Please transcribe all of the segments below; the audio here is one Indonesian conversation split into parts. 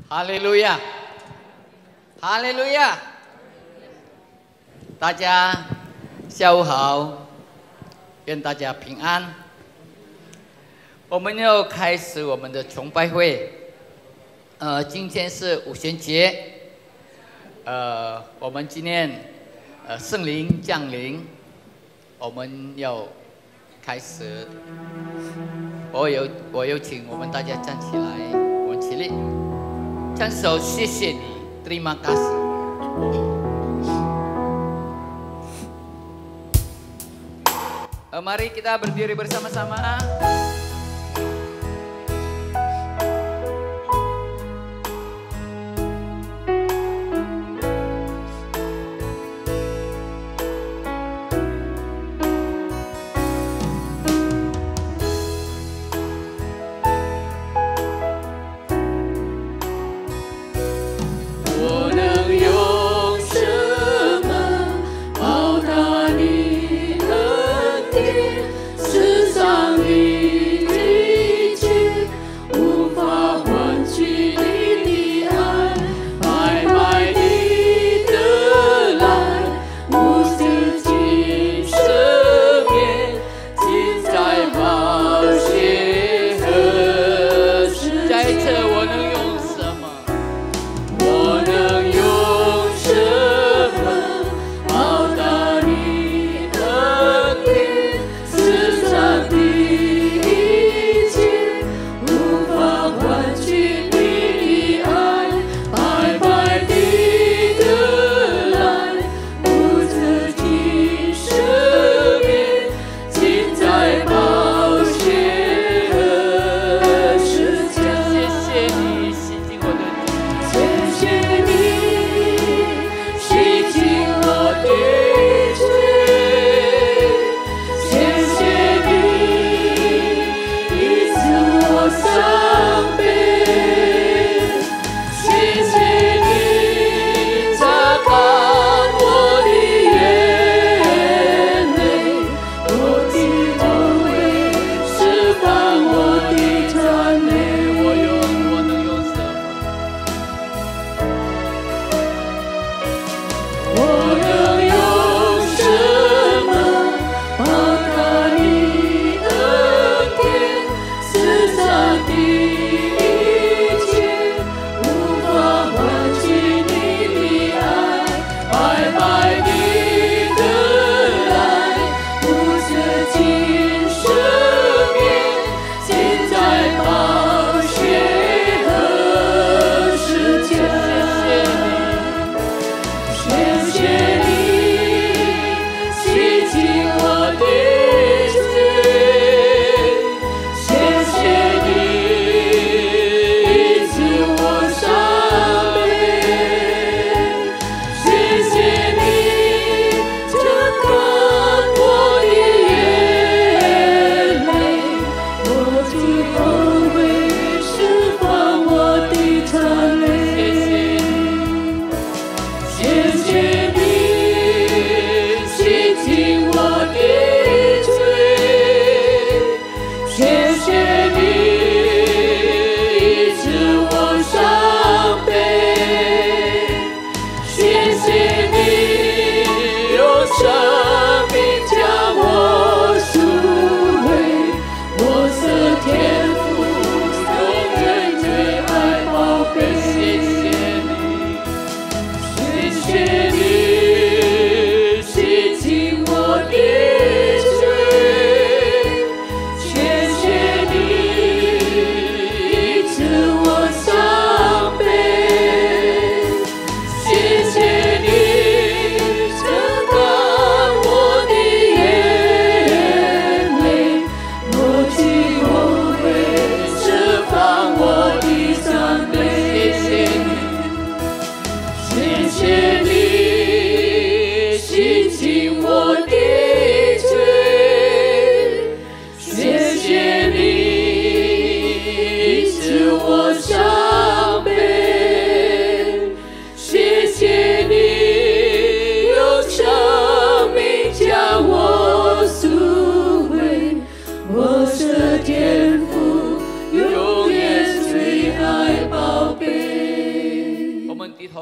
哈利路亚，哈利路亚！大家下午好，愿大家平安。我们要开始我们的崇拜会。今天是五旬节，我们纪念圣灵降临，我们要开始。我有请我们大家站起来，我们起立。 唱首谢谢你 ，Terima kasih。Mari kita berdiri bersama-sama.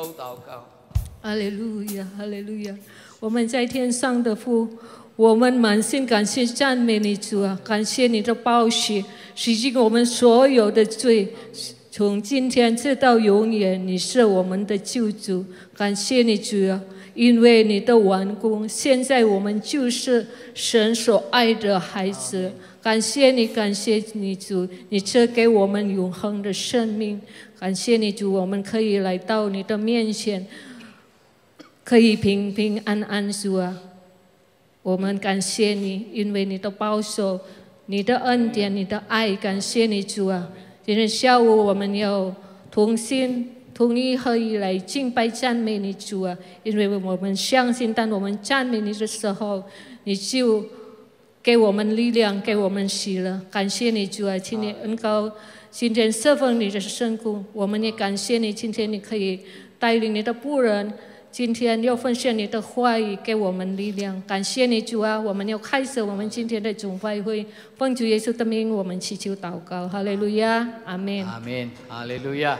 口祷告。哈利路亚，哈利路亚！我们在天上的父，我们满心感谢赞美你主啊！感谢你的宝血洗净我们所有的罪，从今天直到永远，你是我们的救主。感谢你主啊！因为你的完工，现在我们就是神所爱的孩子。感谢你，感谢你主，你赐给我们永恒的生命。感谢你主，我们可以来到你的面前，可以平平安安主啊！我们感谢你，因为你的保守、你的恩典、你的爱，感谢你主啊！今天下午我们要同心同意合一来敬拜赞美你主啊！因为我们相信，当我们赞美你的时候，你就给我们力量，给我们喜乐。感谢你主啊！请你恩膏今天侍奉你的圣工，我们也感谢你，今天你可以带领你的仆人，今天要分享你的话语，给我们力量。感谢你主啊！我们要开始我们今天的总会会，奉主耶稣的名，我们祈求祷告。哈利路亚，阿门。阿门，哈利路亚。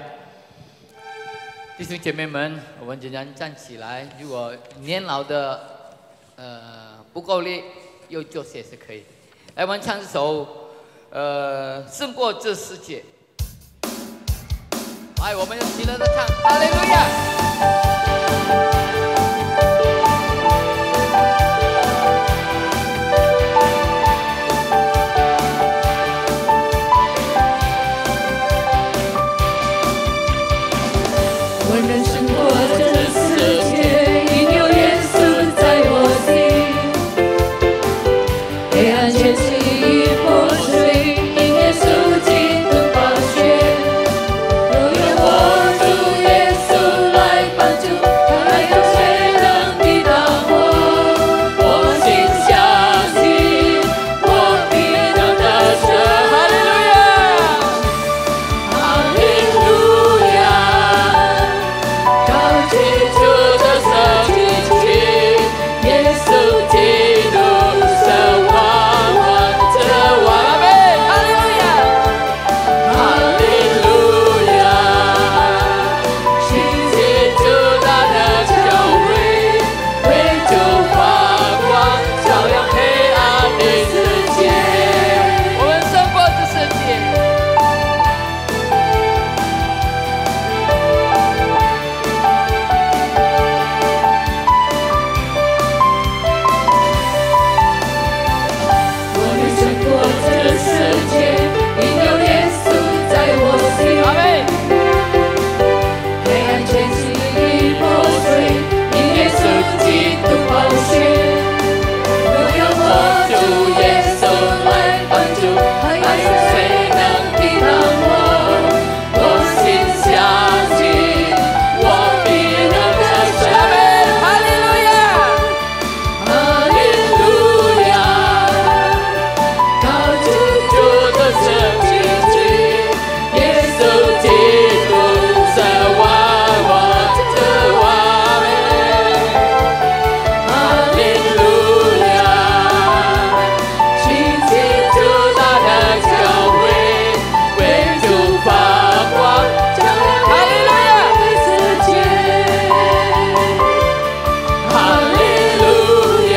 弟兄姐妹们，我们仍然站起来。如果年老的不够力，又坐下也是可以。来，我们唱一首胜过这世界。来，我们要喜乐的唱，哈利路亚。我能胜过这世界，因有耶稣在我心。黑暗全息破碎，因耶稣基督宝血。若有我主耶稣来帮助，还有谁能抵挡我？我心相信，我必能得胜。哈利路亚，哈利路亚。高举主的手举起，耶稣基督是万王之王。阿门，哈利路亚，哈利路亚。兴起主大的教会，为主发光，照亮黑暗的世界。我们胜过这世界。我能胜过这世界，因有耶稣在我心。阿门。黑暗全息破碎，因耶稣基督宝血。若有我主耶稣来帮助，还有谁能抵挡我？我心相信，我必能得胜。阿门，哈利路亚。哈利路亚，高举主的手举起，耶稣基督是万王之王。哈利路亚，兴起主大的教会，为主发光，照亮黑暗的世界。哈利路亚，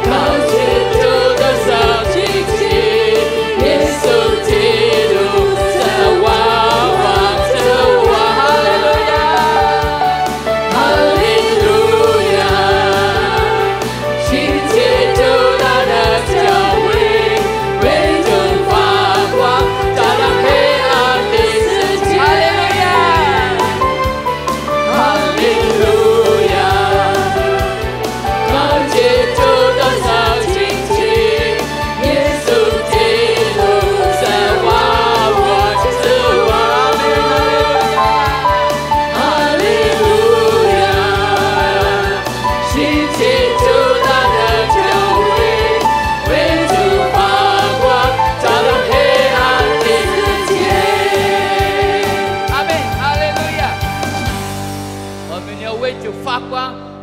高举主的手举起，耶稣基督是万王之王。哈利路亚，哈利路亚，兴起主大的教会，为主发光，照亮黑暗的世界。哈利路亚，哈利路亚，高举主的手举起，耶稣基督是万王之王。哈利路亚，兴起主大的教会，为主发光，照亮黑暗的世界。阿门，哈利路亚。我们要为主发光，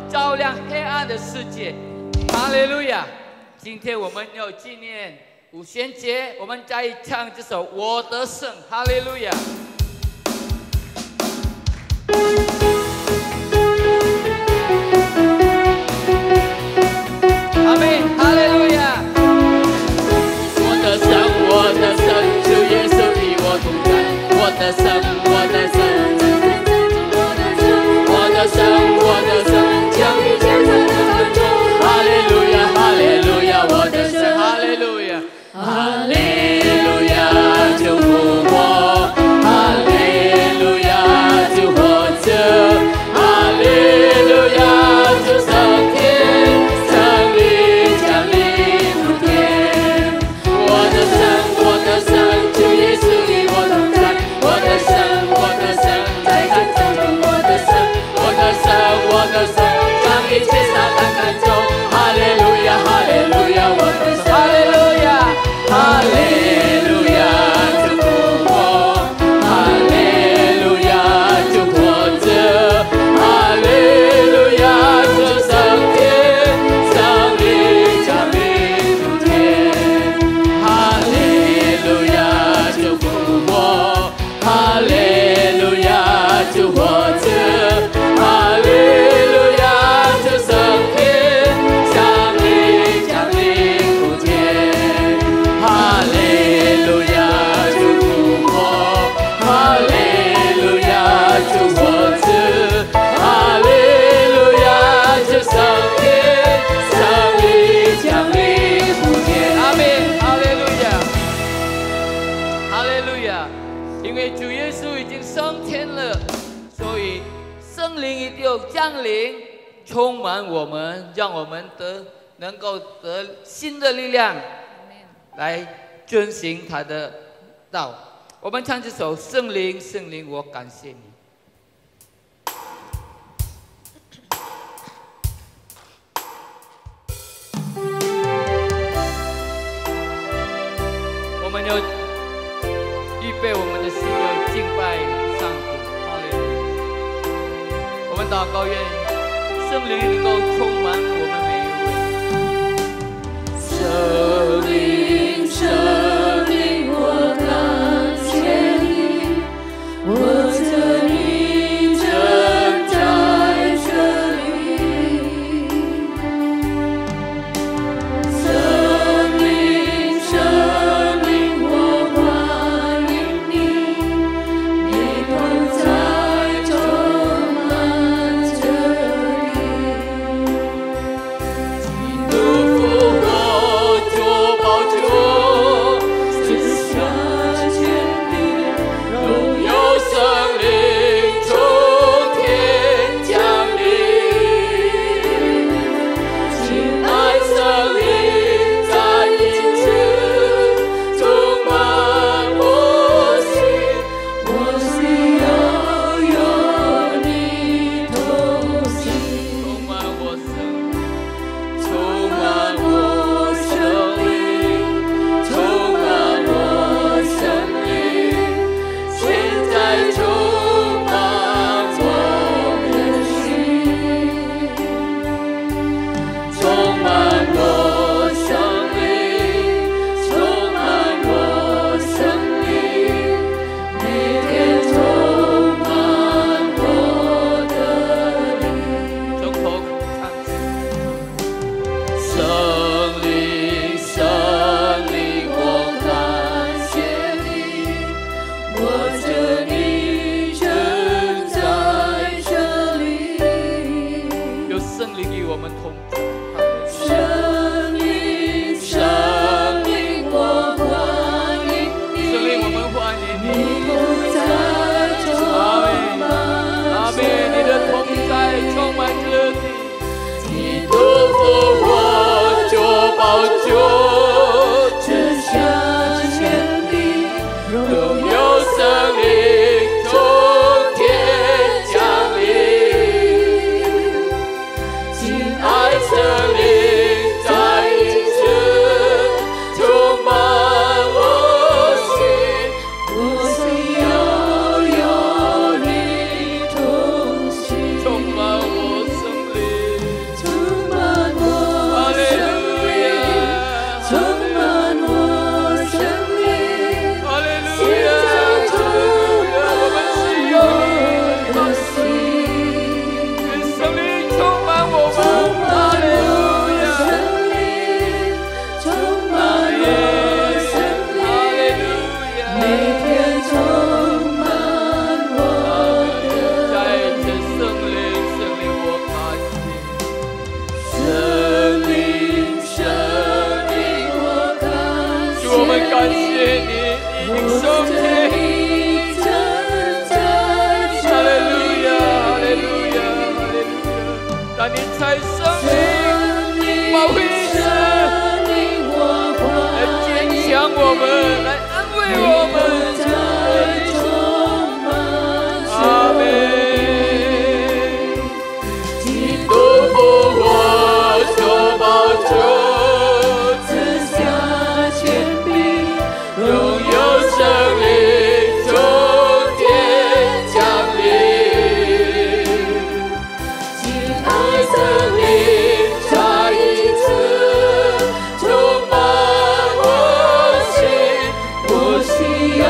照亮黑暗的世界。哈利路亚。今天我们要纪念五旬节，我们再唱这首《我得胜》。哈利路亚。降临，充满我们，让我们能够得新的力量，来遵行他的道。我们唱这首《圣灵，圣灵，我感谢你》。我们要预备我们的心，要敬拜上帝。哈利路亚！我们祷告，愿圣灵能够充满我们每一位。圣灵，圣灵，我感谢你，我的灵正在这里。圣灵，圣灵，我欢迎你，你同在充满这里。基督复活，作宝座，赐下权柄，荣耀圣灵从天降临，亲爱圣灵再一次充满我心，我需要有你同行，充满我生命，充满我生命，充满我生命，现在充满我的心，充满我生命，充满我生命，每天充满我的灵。从口唱起。圣灵，圣灵，我感谢你，我的灵正在这里。有圣灵与我们同在。圣灵，圣灵，我欢迎你。圣灵，我们欢迎你。阿门，阿门，你的同在充满着地。基督复活，作宝座，赐下权柄，荣耀圣灵从天降临，亲爱圣灵再一次充满我心，我需要有你同行，充满我生命，充满我生命，充满我生命，哈利路亚，我们需要你的心，愿圣灵充满我们，哈利路亚，圣灵充满我生命，哈利路亚，每天充满我的。再一次圣灵，圣灵，我感谢。圣灵，圣灵，我感谢。主，我们感谢你，你已经收天。哈利路亚，哈利路亚，哈利路亚。但你才生命，保护我们，来坚强我们，来安慰我们。阿门。基督复活，作宝座，赐下权柄，荣耀圣灵从天降临，亲爱圣灵再一次充满我心，我需要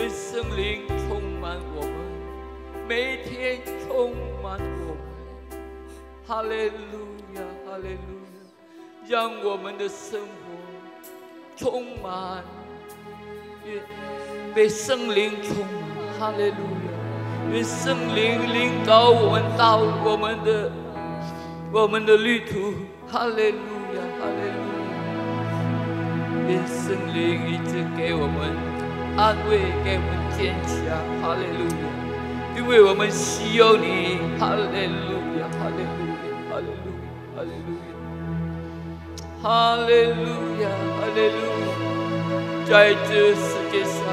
愿圣灵充满我们，每一天充满我们。哈利路亚，哈利路亚，让我们的生活充满，被圣灵充满。哈利路亚，愿圣灵领导我们到我们的旅途。哈利路亚，哈利路亚，愿圣灵一直给我们安慰，给我们坚强。哈利路亚，因为我们需要你。哈利路亚，哈利路亚，哈利路亚，哈利路亚，哈利路亚，哈利路亚。在这世界上，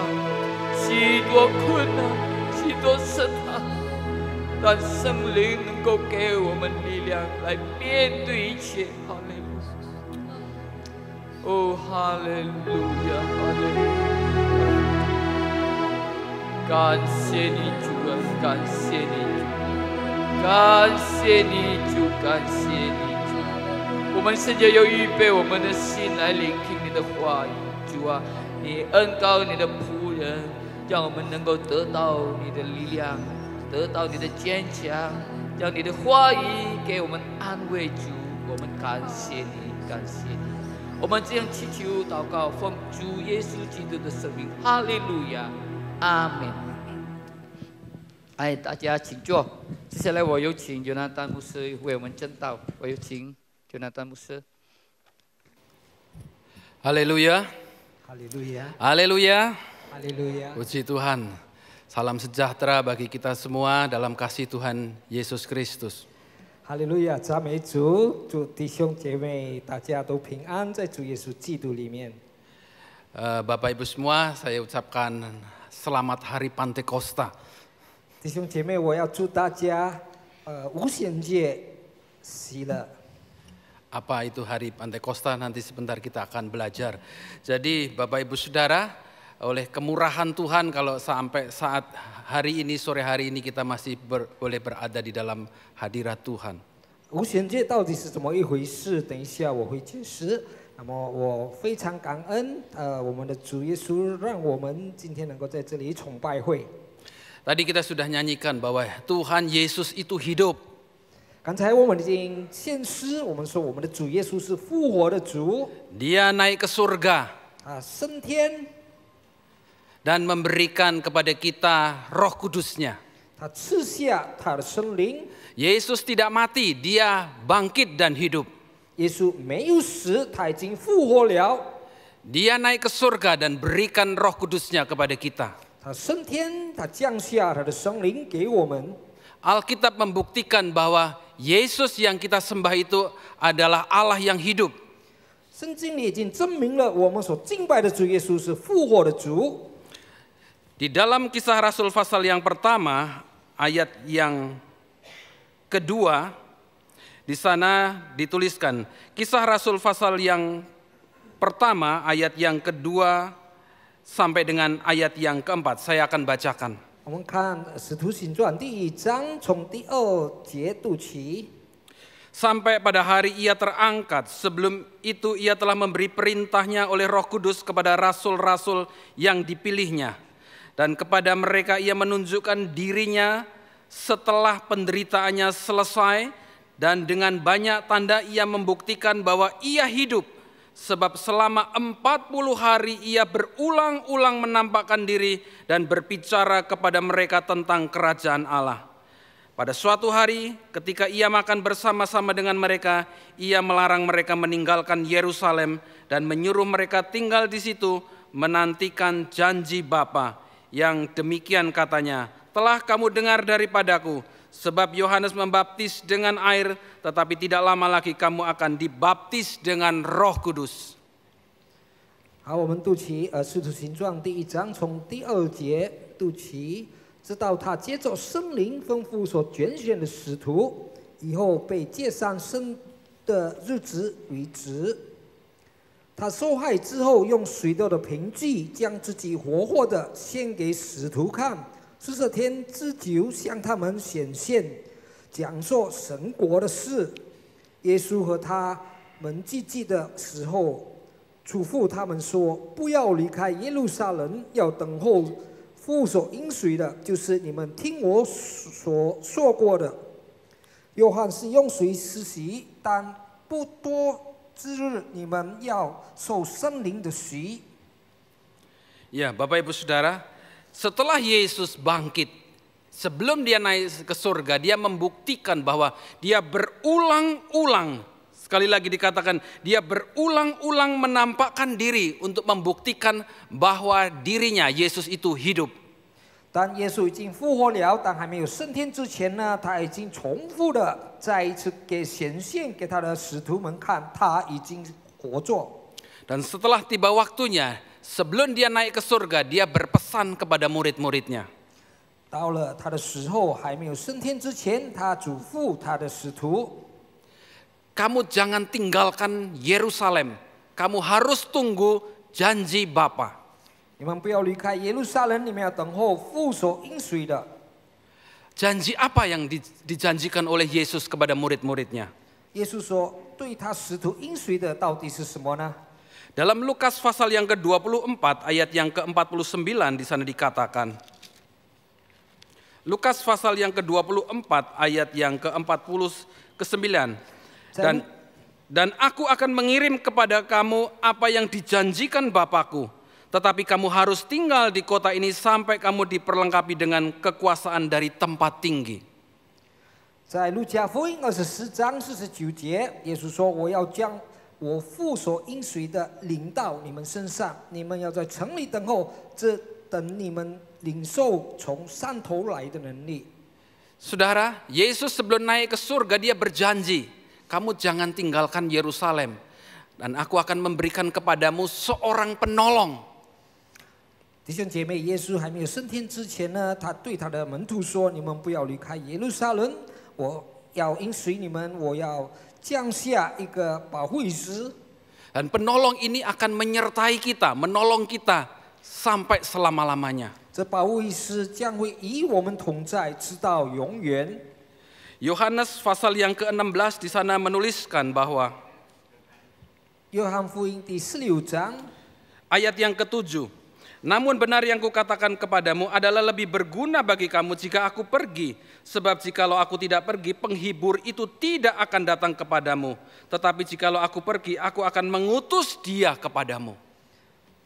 许多困难，许多试探，但圣灵能够给我们力量来面对一切。哈利路亚，哦，哈利路亚，哈利路亚，感谢你主啊，感谢你主，感谢你主，感谢你主。我们现在要预备我们的心来聆听你的话语。主啊，你恩膏你的仆人，让我们能够得到你的力量，得到你的坚强，让你的话语给我们安慰。主，我们感谢你，感谢你。我们这样祈求祷告，奉主耶稣基督的圣名。哈利路亚，阿门。哎，大家请坐。接下来我有请约拿丹牧师为我们证道。我有请约拿丹牧师。哈利路亚，哈利路亚，哈利路亚，哈利路亚。Puji Tuhan. Salam sejahtera bagi kita semua dalam kasih Tuhan Yesus Kristus. 哈利路亚，赞美主，祝弟兄姐妹大家都平安，在主耶稣基督里面。Bapak Ibu semua, saya ucapkan selamat Hari Pantekosta. 弟兄姐妹，我要祝大家无限节喜乐。Apa itu Hari Pantekosta? Nanti sebentar kita akan belajar. Jadi Bapak Ibu Saudara, oleh kemurahan Tuhan kalau sampai saat hari ini, sore hari ini kita masih boleh berada di dalam hadirat Tuhan. 无限节到底是怎么一回事？等一下我会解释。那么我非常感恩，我们的主耶稣让我们今天能够在这里崇拜会。Tadi kita sudah nyanyikan bahwa Tuhan Yesus itu hidup. 刚才我们已经献诗，我们说我们的主耶稣是复活的主。Dia naik ke surga. 升天。Dan memberikan kepada kita Roh Kudus-Nya. 他赐下他的圣灵。Yesus tidak mati, dia bangkit dan hidup. 耶稣没有死，他已经复活了。Dia naik ke surga dan berikan Roh Kudus-Nya kepada kita. 他升天，他降下他的圣灵给我们。Alkitab membuktikan bahwa Yesus yang kita sembah itu adalah Allah yang hidup. 圣经里已经证明了我们所敬拜的主耶稣是复活的主。Di dalam Kisah Rasul pasal yang pertama, ayat yang kedua, di sana dituliskan Kisah Rasul pasal yang pertama, ayat yang kedua sampai dengan ayat yang keempat. Saya akan bacakan. 我们看《使徒行传》第1章，从第2节读起。Sampai pada hari ia terangkat, sebelum itu ia telah memberi perintahnya oleh Roh Kudus kepada rasul-rasul yang dipilihnya. Dan kepada mereka ia menunjukkan dirinya setelah penderitaannya selesai. Dan dengan banyak tanda ia membuktikan bahwa ia hidup. Sebab selama 40 hari ia berulang-ulang menampakkan diri dan berbicara kepada mereka tentang kerajaan Allah. Pada suatu hari ketika ia makan bersama-sama dengan mereka, ia melarang mereka meninggalkan Yerusalem dan menyuruh mereka tinggal di situ menantikan janji Bapa. Yang demikian katanya, telah kamu dengar daripadaku, sebab Yohanes membaptis dengan air, tetapi tidak lama lagi kamu akan dibaptis dengan Roh Kudus. 好，我们读起《使徒行传》第1章，从第2节读起，直到他接着圣灵吩咐所拣选的使徒，以后被接上升的日子为止。他受害之后，用许多的凭据，将自己活活的献给使徒看。40天之久，向他们显现，讲述神国的事。耶稣和他们聚集的时候，嘱咐他们说：不要离开耶路撒冷，要等候父所应许的，就是你们听我所说过的。约翰是用水施洗，但不多之日，你们要受圣灵的洗。 Ya, Bapak Ibu Saudara, setelah Yesus bangkit, sebelum dia naik ke surga, dia membuktikan bahwa dia berulang-ulang, sekali lagi dikatakan, dia berulang-ulang menampakkan diri untuk membuktikan bahwa dirinya, Yesus itu hidup. 当耶稣已经复活了，但还没有升天之前呢，他已经重复的再一次显现给他的使徒们看，他已经活着。 Dan setelah tiba waktunya, sebelum dia naik ke surga, dia berpesan kepada murid-muridnya. 到了他的时候，还没有升天之前，他嘱咐他的使徒 Kamu jangan tinggalkan Yerusalem, kamu harus tunggu janji Bapa. 你们不要离开耶路撒冷，你们要等候父所应许的。 Janji apa yang dijanjikan oleh Yesus kepada murid-muridnya? 耶稣说，对他使徒应许的到底是什么呢？ Dalam Lukas pasal yang ke-24 ayat yang ke-49 di sana dikatakan. Lukas pasal yang ke-24 ayat yang ke-49. Dan aku akan mengirim kepada kamu apa yang dijanjikan Bapakku. Tetapi kamu harus tinggal di kota ini sampai kamu diperlengkapi dengan kekuasaan dari tempat tinggi. 在路加福音24章49节，耶稣说：“我要将我父所应许的领到你们身上，你们要在城里等候，这等你们领受从上头来的能力。” Saudara, Yesus sebelum naik ke surga dia berjanji, kamu jangan tinggalkan Yerusalem, dan aku akan memberikan kepadamu seorang penolong. 弟兄姐妹，耶稣还没有升天之前呢，他对他的门徒说：“你们不要离开耶路撒冷，我要应许你们，我要降下一个保惠师。” Dan penolong ini akan menyertai kita, menolong kita sampai selama-lamanya. 这保惠师将会与我们同在，直到永远。 Yohanes pasal yang ke-16 di sana menuliskan bahwa 约翰福音第16章 ayat yang ke-7. Namun benar yang kukatakan kepadamu adalah lebih berguna bagi kamu jika aku pergi. Sebab jikalau aku tidak pergi, penghibur itu tidak akan datang kepadamu. Tetapi jikalau aku pergi, aku akan mengutus dia kepadamu.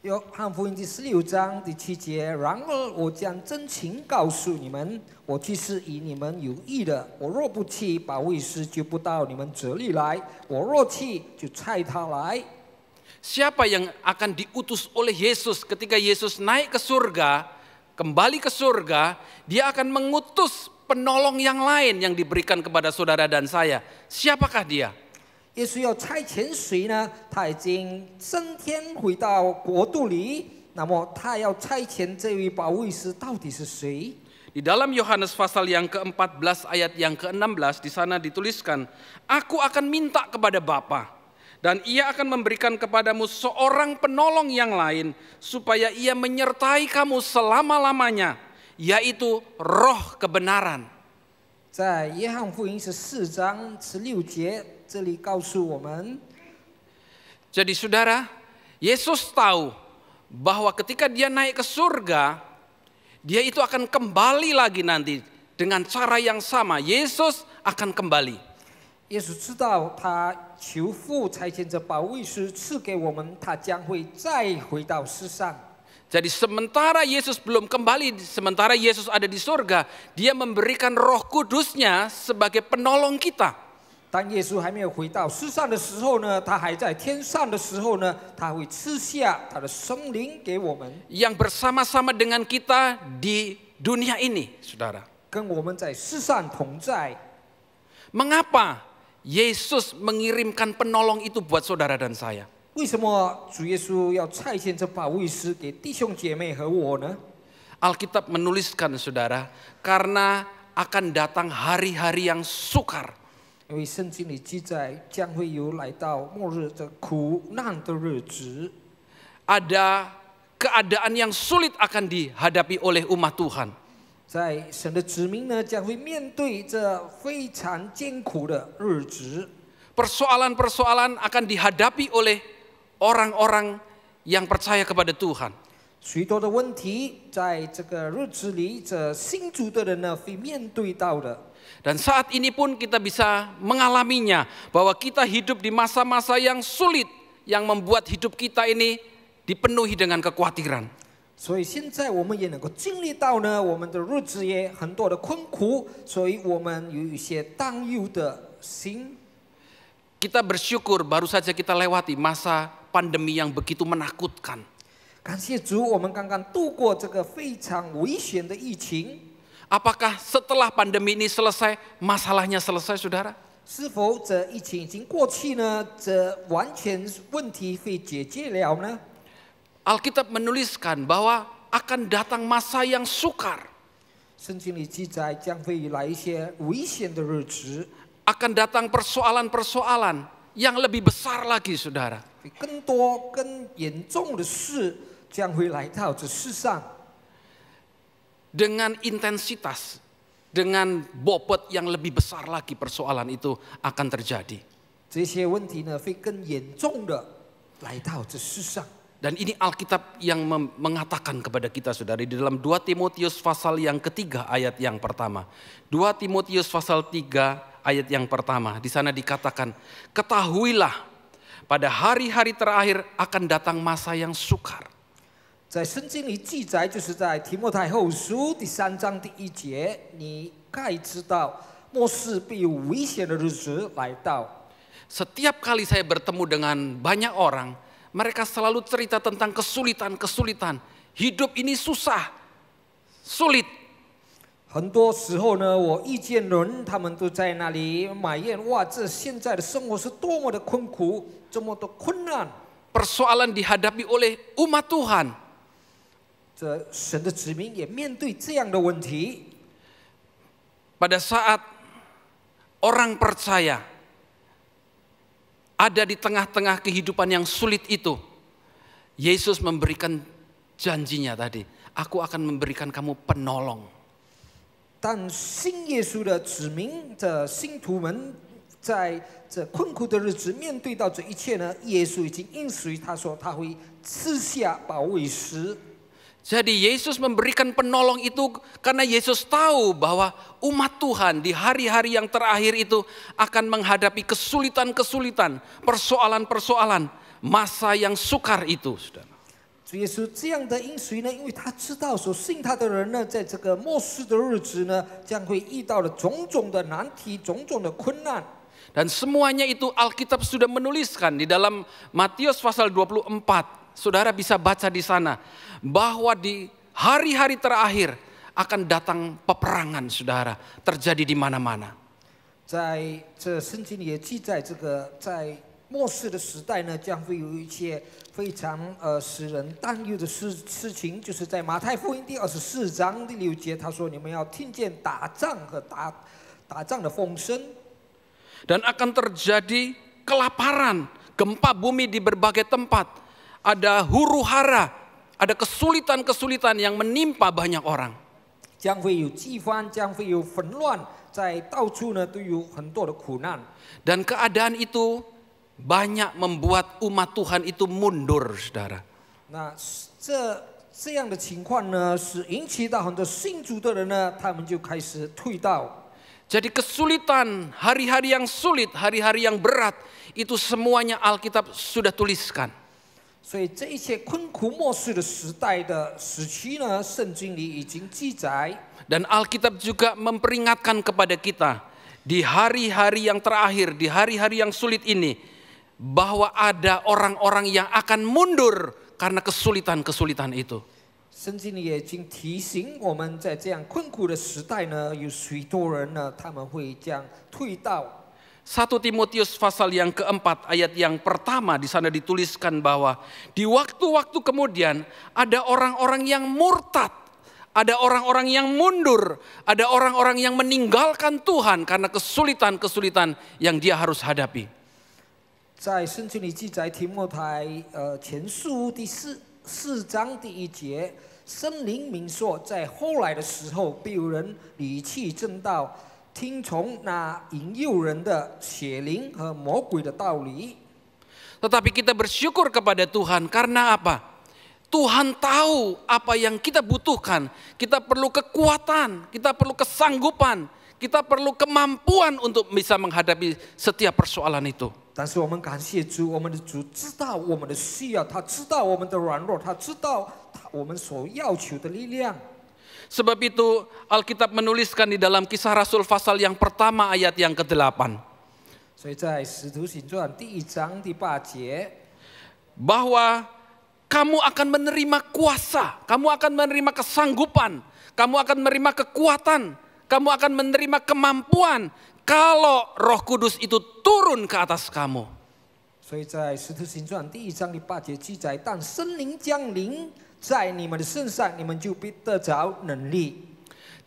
约翰福音第16章第7节，然而我将真情告诉你们，我去是以你们有益的。我若不去，保惠师就不到你们这里来；我若去，就差他来。 Siapa yang akan diutus oleh Yesus ketika Yesus naik ke surga, kembali ke surga, dia akan mengutus penolong yang lain yang diberikan kepada saudara dan saya. Siapakah dia? 耶稣要差遣谁呢？他已经升天回到国度里，那么他要差遣这位保惠师到底是谁？ Di dalam Yohanes pasal yang ke-14 ayat yang ke-16 di sana dituliskan, Aku akan minta kepada Bapa, dan ia akan memberikan kepadamu seorang penolong yang lain, supaya ia menyertai kamu selama-lamanya, yaitu roh kebenaran. 在约翰福音14章16节，这里告诉我们， Jadi saudara, Yesus tahu bahwa ketika dia naik ke surga, dia itu akan kembali lagi nanti dengan cara yang sama. Yesus akan kembali. 耶稣知道他求父差遣着保惠师赐给我们，他将会再回到世上。 Jadi sementara Yesus belum kembali, sementara Yesus ada di surga, dia memberikan Roh Kudusnya sebagai penolong kita. 当耶稣还没有回到世上的时候呢，他还在天上的时候呢，他会赐下他的圣灵给我们， Yang bersama-sama dengan kita di dunia ini, saudara. 跟我们在世上同在。 Mengapa Yesus mengirimkan penolong itu buat saudara dan saya? 为什么主耶稣要差遣这保惠师给弟兄姐妹和我呢？ Alkitab menuliskan saudara, karena akan datang hari-hari yang sukar. 因为圣经里记载，将会有来到末日这苦难的日子， Ada keadaan yang sulit akan dihadapi oleh umat Tuhan. 在神的子民呢，将会面对这非常艰苦的日子。 Persoalan-persoalan akan dihadapi oleh orang-orang yang percaya kepada Tuhan. 许多的问题在这个日子里，这信主的人呢会面对到的。 Dan saat ini pun kita bisa mengalaminya, bahwa kita hidup di masa-masa yang sulit, yang membuat hidup kita ini dipenuhi dengan kekhawatiran. 所以现在我们也能够经历到呢，我们的日子也很多的困苦，所以我们有一些担忧的心。 Kita bersyukur baru saja kita lewati masa pandemi yang begitu menakutkan. 感谢主，我们刚刚度过这个非常危险的疫情。 Apakah setelah pandemi ini selesai, masalahnya selesai, saudara? 是否这疫情已经过去呢？这完全问题会解决了呢？ Alkitab menuliskan bahwa akan datang masa yang sukar. 圣经里记载将会来一些危险的日子， Akan datang persoalan-persoalan yang lebih besar lagi, saudara. 更多更严重的事将会来到这世上。 Dengan intensitas, dengan bobot yang lebih besar lagi persoalan itu akan terjadi. 这些问题呢会更严重的来到这世上。 Dan ini Alkitab yang mengatakan kepada kita, saudara, di dalam 2 Timotius pasal yang ketiga ayat yang pertama. 2 Timotius pasal 3 ayat yang pertama. Di sana dikatakan, ketahuilah pada hari-hari terakhir akan datang masa yang sukar. 在圣经里记载，就是在提摩太后书第3章第1节，你该知道末世必有危险的日子来到。 Setiap kali saya bertemu dengan banyak orang, mereka selalu cerita tentang kesulitan-kesulitan. Hidup ini susah, sulit. 很多时候呢，我遇见人，他们都在那里埋怨，哇，这现在的生活是多么的困苦，这么的困难。 Persoalan dihadapi oleh umat Tuhan. 这神的子民也面对这样的问题。 Pada saat orang percaya ada di tengah-tengah kehidupan yang sulit itu, Yesus memberikan janjinya tadi, aku akan memberikan kamu penolong. 但信耶稣的子民的信徒们，在这困苦的日子面对到这一切呢，耶稣已经应许他说他会赐下保惠师。 Jadi Yesus memberikan penolong itu karena Yesus tahu bahwa umat Tuhan di hari-hari yang terakhir itu akan menghadapi kesulitan-kesulitan, persoalan-persoalan, masa yang sukar itu, saudara. 主耶稣这样的应许呢，因为他知道所信他的人呢，在这个末世的日子呢，将会遇到了种种的难题、种种的困难。 Dan semuanya itu Alkitab sudah menuliskan di dalam Matius pasal 24. Saudara bisa baca di sana bahwa di hari-hari terakhir akan datang peperangan, saudara, terjadi di mana-mana. 在这圣经里也记载，这个在末世的时代呢，将会有一些非常使人担忧的事情，就是在马太福音第24章第6节，他说：“你们要听见打仗和打仗的风声。” Dan akan terjadi kelaparan, gempa bumi di berbagai tempat. Ada huru-hara, ada kesulitan-kesulitan yang menimpa banyak orang. 将会有饥荒，将会有纷乱，在到处呢都有很多的苦难。 Dan keadaan itu banyak membuat umat Tuhan itu mundur, saudara. 那这样的情况呢，是引起到很多信主的人呢，他们就开始退道。 Jadi kesulitan, hari-hari yang sulit, hari-hari yang berat, itu semuanya Alkitab sudah tuliskan. 所以这一切困苦末世的时代的时期呢，圣经里已经记载。 Dan Alkitab juga memperingatkan kepada kita di hari-hari yang terakhir, di hari-hari yang sulit ini, bahwa ada orang-orang yang akan mundur karena kesulitan-kesulitan itu. 圣经里也已经提醒我们在这样困苦的时代呢，有许多人呢，他们会这样退道。 1 Timotius pasal yang keempat ayat yang pertama di sana dituliskan bahwa di waktu-waktu kemudian ada orang-orang yang murtad, ada orang-orang yang mundur, ada orang-orang yang meninggalkan Tuhan karena kesulitan-kesulitan yang dia harus hadapi. 在圣经里记载提摩太前书第4章第1节，圣灵明说，在后来的时候，必有人离弃正道。 听从那引诱人的邪灵和魔鬼的道理。 Tetapi kita bersyukur kepada Tuhan karena apa? Tuhan tahu apa yang kita butuhkan. Kita perlu kekuatan, kita perlu kesanggupan, kita perlu kemampuan untuk bisa menghadapi setiap persoalan itu. 但是我们感谢主，我们的主知道我们的需要，他知道我们的软弱，他知道我们所要求的力量。 Sebab itu Alkitab menuliskan di dalam Kisah Rasul pasal yang pertama ayat yang ke-8. 所以在使徒行传第1章第8节， bahwa kamu akan menerima kuasa, kamu akan menerima kesanggupan, kamu akan menerima kekuatan, kamu akan menerima kemampuan kalau Roh Kudus itu turun ke atas kamu. 所以在使徒行传第1章第8节记载，但圣灵降临在你们的身上，你们就必得着能力。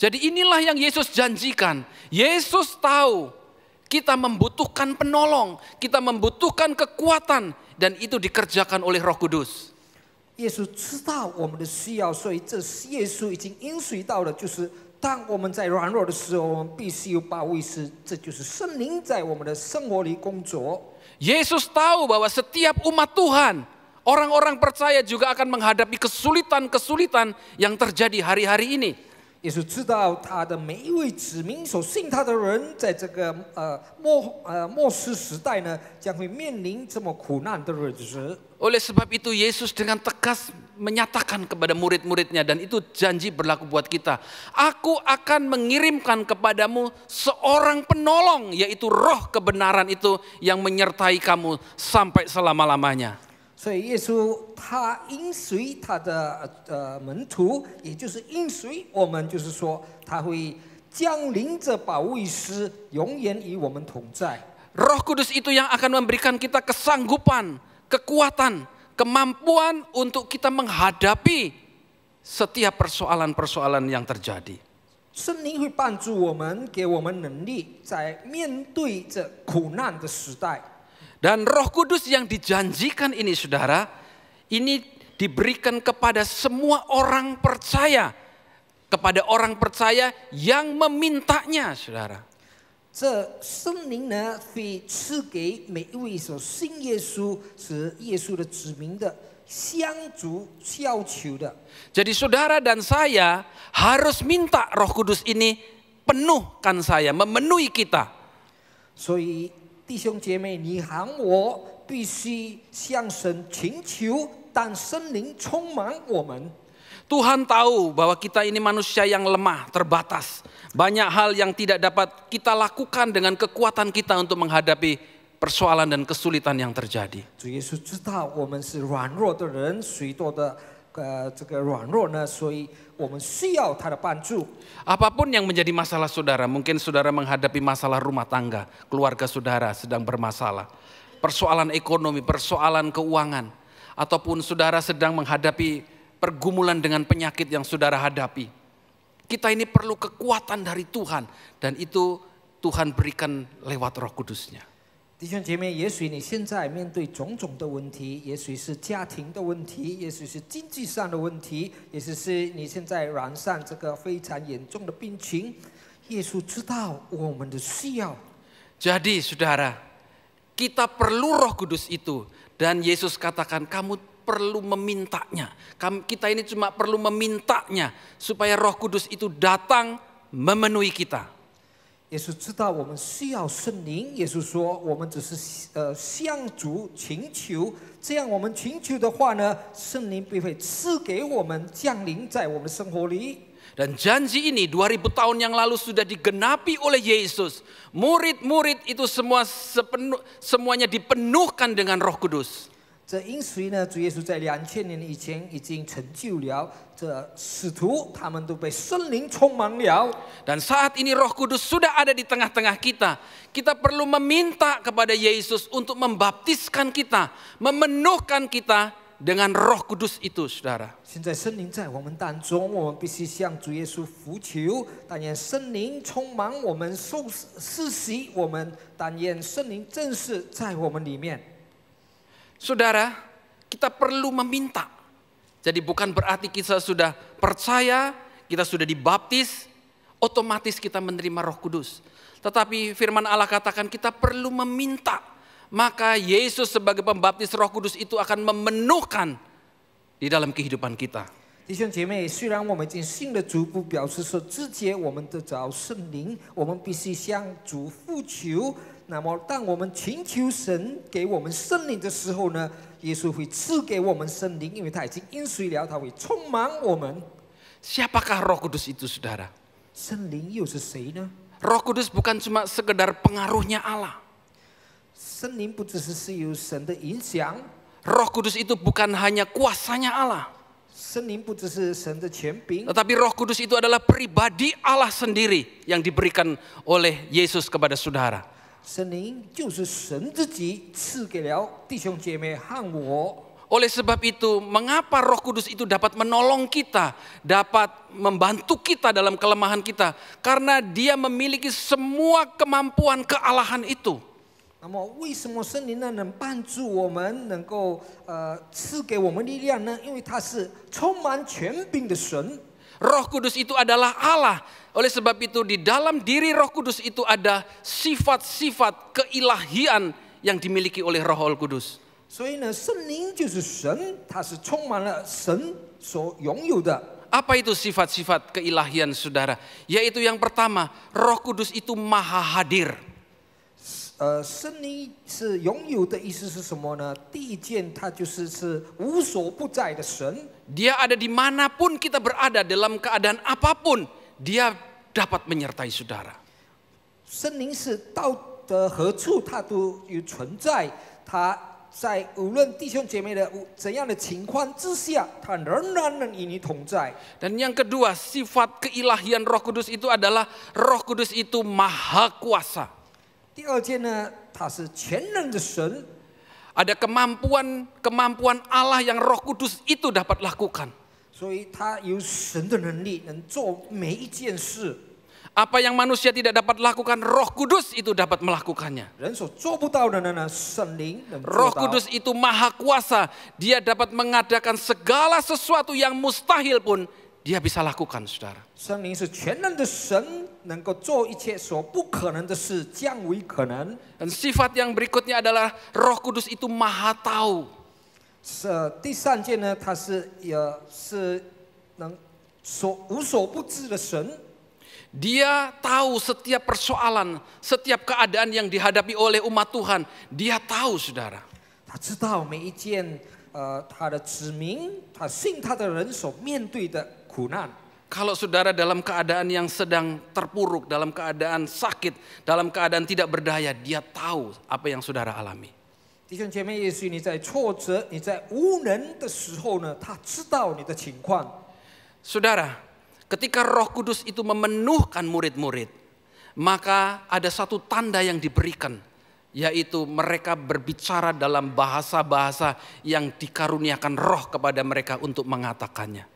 Jadi inilah yang Yesus janjikan. Yesus tahu kita membutuhkan penolong, kita membutuhkan kekuatan, dan itu dikerjakan oleh Roh Kudus. 耶稣知道我们的需要，所以这是耶稣已经应许到的，就是当我们在软弱的时候，我们必须有保惠师，这就是圣灵在我们的生活里工作。 Yesus tahu bahwa setiap umat Tuhan, orang-orang percaya juga akan menghadapi kesulitan-kesulitan yang terjadi hari-hari ini. 耶稣知道他的每一位子民所信他的人，在这个末世时代呢，将会面临这么苦难的日子。 Oleh sebab itu Yesus dengan tegas menyatakan kepada murid-muridnya, dan itu janji berlaku buat kita. Aku akan mengirimkan kepadamu seorang penolong, yaitu Roh kebenaran itu yang menyertai kamu sampai selama-lamanya. 所以耶稣他应许他的门徒，也就是应许我们，就是说他会降临着保惠师，永远与我们同在。 Roh Kudus itu yang akan memberikan kita kesanggupan, kekuatan, kemampuan untuk kita menghadapi setiap persoalan-persoalan yang terjadi. 圣灵会帮助我们，给我们能力，在面对这苦难的时代。 Dan Roh Kudus yang dijanjikan ini, saudara, ini diberikan kepada semua orang percaya, kepada orang percaya yang memintanya, saudara. 这圣灵呢，会赐给每一位所信耶稣、是耶稣的子民的，相主要求的。 Jadi saudara dan saya harus minta Roh Kudus ini penuhkan saya, memenuhi kita. 所以弟兄姐妹，你和我必须向神请求，但圣灵充满我们。 Tuhan tahu bahwa kita ini manusia yang lemah, terbatas. Banyak hal yang tidak dapat kita lakukan dengan kekuatan kita untuk menghadapi persoalan dan kesulitan yang terjadi. 主耶稣知道我们是软弱的人，许多的这个软弱呢，所以我们需要他的帮助。 Apapun yang menjadi masalah saudara, mungkin saudara menghadapi masalah rumah tangga, keluarga saudara sedang bermasalah, persoalan ekonomi, persoalan keuangan, ataupun saudara sedang menghadapi pergumulan dengan penyakit yang saudara hadapi. Kita ini perlu kekuatan dari Tuhan, dan itu Tuhan berikan lewat Roh Kudus-Nya. 弟兄姐妹，也许你现在面对种种的问题，也许是家庭的问题，也许是经济上的问题，也许是你现在染上这个非常严重的病情。耶稣知道我们的需要。 Jadi saudara, kita perlu Roh Kudus itu, dan Yesus katakan kamu perlu memintanya. Kita ini cuma perlu memintanya supaya Roh Kudus itu datang memenuhi kita. 耶稣知道我们需要圣灵，耶稣说我们只是向主请求，这样我们请求的话呢，圣灵必会赐给我们降临在我们的生活里。 Dan janji ini 2000 tahun yang lalu sudah digenapi oleh Yesus. Murid-murid itu semuanya dipenuhkan dengan Roh Kudus. 这因随呢，主耶稣在2000年以前已经成就了，这使徒他们都被圣灵充满了。 Dan saat ini Roh Kudus sudah ada di tengah-tengah kita. Kita perlu meminta kepada Yesus untuk membaptiskan kita, memenuhkan kita dengan Roh Kudus itu, saudara. 现在圣灵在我们当中，我们必须向主耶稣呼求，但愿圣灵充满我们，施洗我们，但愿圣灵正是在我们里面。 Saudara, kita perlu meminta. Jadi bukan berarti kita sudah percaya, kita sudah dibaptis, otomatis kita menerima Roh Kudus. Tetapi firman Allah katakan kita perlu meminta. Maka Yesus sebagai pembaptis Roh Kudus itu akan memenuhkan di dalam kehidupan kita. 弟兄姐妹，虽然我们已经信了主，不表示说直接我们得着圣灵，我们必须向主呼求。那么，当我们请求神给我们圣灵的时候呢，耶稣会赐给我们圣灵，因为他已经应许了，他会充满我们。 Siapakah Roh Kudus itu, saudara? 圣灵又是谁呢？ Roh Kudus bukan cuma sekedar pengaruhnya Allah. 圣灵不只是有神的影响， Roh Kudus itu bukan hanya kuasanya Allah. 圣灵不只是神的权柄， Tetapi Roh Kudus itu adalah pribadi Allah sendiri yang diberikan oleh Yesus kepada saudara. 圣灵就是神自己赐给了弟兄姐妹和我。 Oleh sebab itu, mengapa Roh Kudus itu dapat menolong kita, dapat membantu kita dalam kelemahan kita? Karena Dia memiliki semua kemampuan kealahan itu. 那么，为什么圣灵呢能帮助我们，能够赐给我们力量呢？因为他是充满权柄的神。 Roh Kudus itu adalah Allah. Oleh sebab itu, di dalam diri Roh Kudus itu ada sifat-sifat keilahian yang dimiliki oleh Roh Kudus. 所以呢，圣灵就是神，它是充满了神所拥有的。 Apa itu sifat-sifat keilahian, saudara? Yaitu yang pertama, Roh Kudus itu maha hadir. 圣灵是拥有的意思是什么呢？第一件，它是无所不在的神。 Dia ada dimanapun kita berada, dalam keadaan apapun, Dia dapat menyertai saudara. 圣灵是到的何处，它都有存在。它在无论弟兄姐妹的怎样的情况之下，它仍然能与你同在。 Dan yang kedua, sifat keilahian Roh Kudus itu adalah Roh Kudus itu maha kuasa. 第二件呢，它是全能的神。 Ada kemampuan Allah yang Roh Kudus itu dapat lakukan. 所以他有神的能力，能做每一件事。 Apa yang manusia tidak dapat lakukan, Roh Kudus itu dapat melakukannya. 人所做不到的呢，圣灵能做 Roh 到。 Kudus itu maha kuasa. Dia dapat mengadakan segala sesuatu yang mustahil pun Dia bisa lakukan, saudara. 圣灵是全能的神，能够做一切所不可能的事降为可能。 Dan sifat yang berikutnya adalah Roh Kudus itu maha tahu. 第三件呢，他是能无所不知的神。 Dia tahu setiap persoalan, setiap keadaan yang dihadapi oleh umat Tuhan. Dia tahu, saudara. 他知道每一件他的子民，他信他的人所面对的苦难。 Kalau saudara dalam keadaan yang sedang terpuruk, dalam keadaan sakit, dalam keadaan tidak berdaya, Dia tahu apa yang saudara alami. 弟兄姐妹，也许你在挫折、你在无能的时候呢，他知道你的情况。 Saudara, ketika Roh Kudus itu memenuhkan murid-murid, maka ada satu tanda yang diberikan, yaitu mereka berbicara dalam bahasa-bahasa yang dikaruniakan Roh kepada mereka untuk mengatakannya.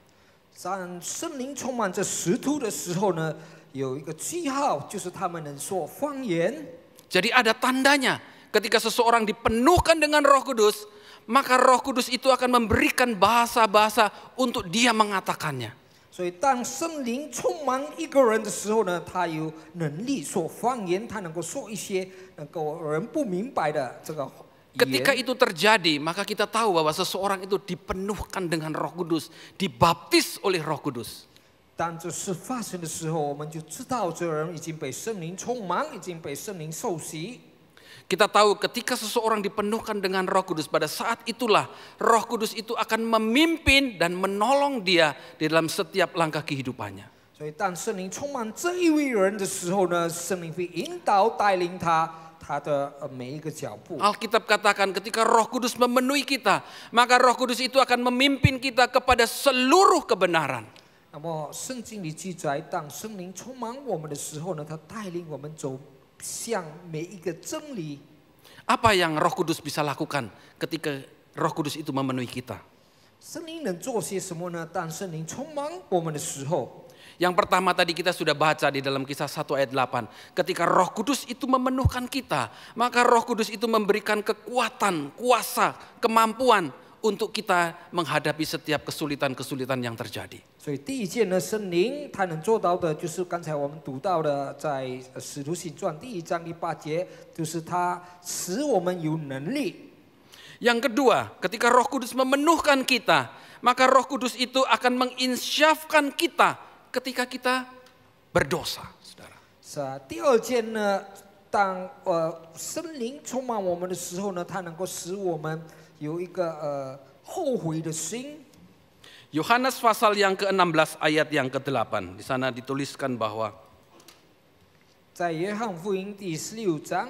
当圣灵充满着使徒的时候呢，有一个记号，就是他们能说方言。 Jadi ada tandanya, ketika seseorang dipenuhkan dengan Roh Kudus, maka Roh Kudus itu akan memberikan bahasa-bahasa untuk dia mengatakannya. 所以，当圣灵充满一个人的时候呢，他有能力说方言，他能够说一些能够人不明白的这个语言。 Ketika itu terjadi, maka kita tahu bahwa seseorang itu dipenuhkan dengan Roh Kudus, dibaptis oleh Roh Kudus. 当这事发生的时候，我们就知道这人已经被圣灵充满，已经被圣灵受洗。 Kita tahu ketika seseorang dipenuhkan dengan Roh Kudus, pada saat itulah Roh Kudus itu akan memimpin dan menolong dia di dalam setiap langkah kehidupannya. 所以，当圣灵充满这一位人的时候呢，圣灵会引导带领他的每一个脚步。 Alkitab katakan ketika Roh Kudus memenuhi kita, maka Roh Kudus itu akan memimpin kita kepada seluruh kebenaran. 那么，圣经里记载，当圣灵充满我们的时候呢，他带领我们走向每一个真理。 Apa yang Roh Kudus bisa lakukan ketika Roh Kudus itu memenuhi kita? 圣灵能做些什么呢？当圣灵充满我们的时候， Yang pertama tadi kita sudah baca di dalam Kisah 1 ayat 8. Ketika Roh Kudus itu memenuhkan kita, maka Roh Kudus itu memberikan kekuatan, kuasa, kemampuan untuk kita menghadapi setiap kesulitan-kesulitan yang terjadi. 所以第一件呢，圣灵他能做到的，就是刚才我们读到的，在使徒行传第1章第8节，就是他使我们有能力。 Yang kedua, ketika Roh Kudus memenuhkan kita, maka Roh Kudus itu akan menginsyafkan kita ketika kita berdosa, saudara. 是啊，第二件呢，当圣灵充满我们的时候呢，它能够使我们有一个后悔的心。 Yohanes pasal yang ke-16 ayat yang ke-8. Di sana dituliskan bahwa 在约翰福音第16章，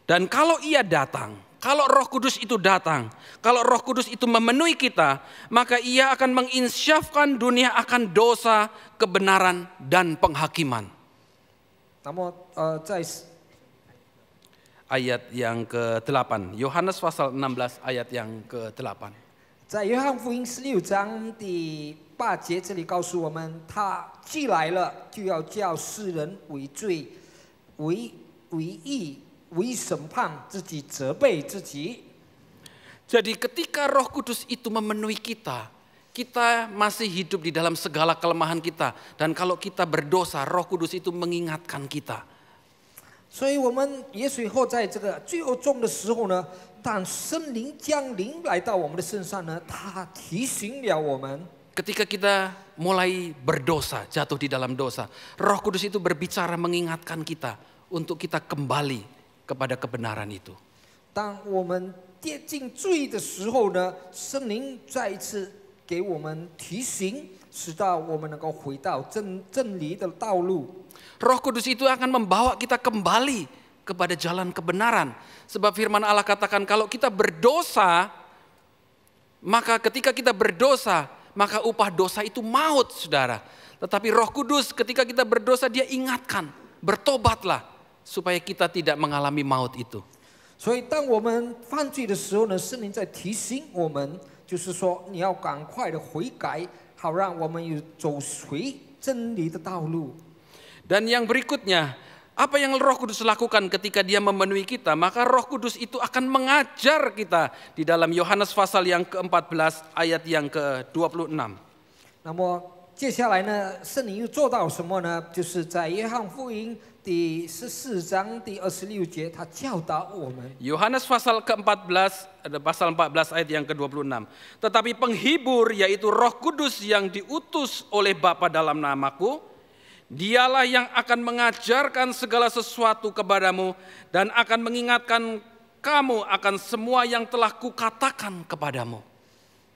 dan kalau ia datang, kalau Roh Kudus itu datang, kalau Roh Kudus itu memenuhi kita, maka ia akan menginsyafkan dunia akan dosa, kebenaran, dan penghakiman. 那么在 Ayat yang ke-8, Yohanes pasal 16 ayat yang ke-8. 在约翰福音16章第8节，这里告诉我们，他既来了，就要叫世人为罪、为义、为审判，自己责备自己。 Jadi ketika Roh Kudus itu memenuhi kita, kita masih hidup di dalam segala kelemahan kita. Dan kalau kita berdosa, Roh Kudus itu mengingatkan kita. 所以我们也许后在这个罪恶中的时候呢，当圣灵降临来到我们的身上呢，他提醒了我们。 Ketika kita mulai berdosa, jatuh di dalam dosa, Roh Kudus itu berbicara mengingatkan kita untuk kita kembali kepada kebenaran itu. 当我们跌进罪的时候呢，圣灵再一次给我们提醒，使到我们能够回到真理的道路。 Roh Kudus itu akan membawa kita kembali kepada jalan kebenaran. Sebab firman Allah katakan kalau kita berdosa, maka ketika kita berdosa, maka upah dosa itu maut, saudara. Tetapi Roh Kudus ketika kita berdosa dia ingatkan, bertobatlah supaya kita tidak mengalami maut itu. 所以当我们犯罪的时候呢，圣灵在提醒我们，就是说你要赶快的悔改，好让我们有走回真理的道路。 Dan yang berikutnya, apa yang Roh Kudus lakukan ketika dia memenuhi kita? Maka Roh Kudus itu akan mengajar kita di dalam Yohanes pasal yang ke-14 ayat yang ke-26. 那么接下来呢，圣灵又做到什么呢？就是在约翰福音第14章第26节，他教导我们。 Yohanes pasal ke-14, ada pasal 14 ayat yang ke-26. Tetapi penghibur yaitu Roh Kudus yang diutus oleh Bapa dalam namaku, dialah yang akan mengajarkan segala sesuatu kepadamu dan akan mengingatkan kamu akan semua yang telah kukatakan kepadamu.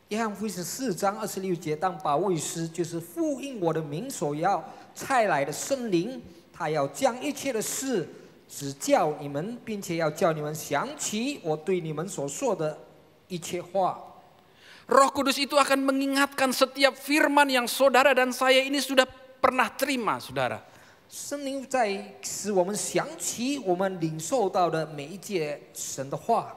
约翰福音14章26节，当保惠师就是复印我的名所要差来的圣灵，他要将一切的事指教你们，并且要叫你们想起我对你们所说的一切话。 Roh Kudus itu akan mengingatkan setiap firman yang saudara dan saya ini sudah pernah terima, saudara. 圣灵在使我们想起我们领受到的每一节神的话。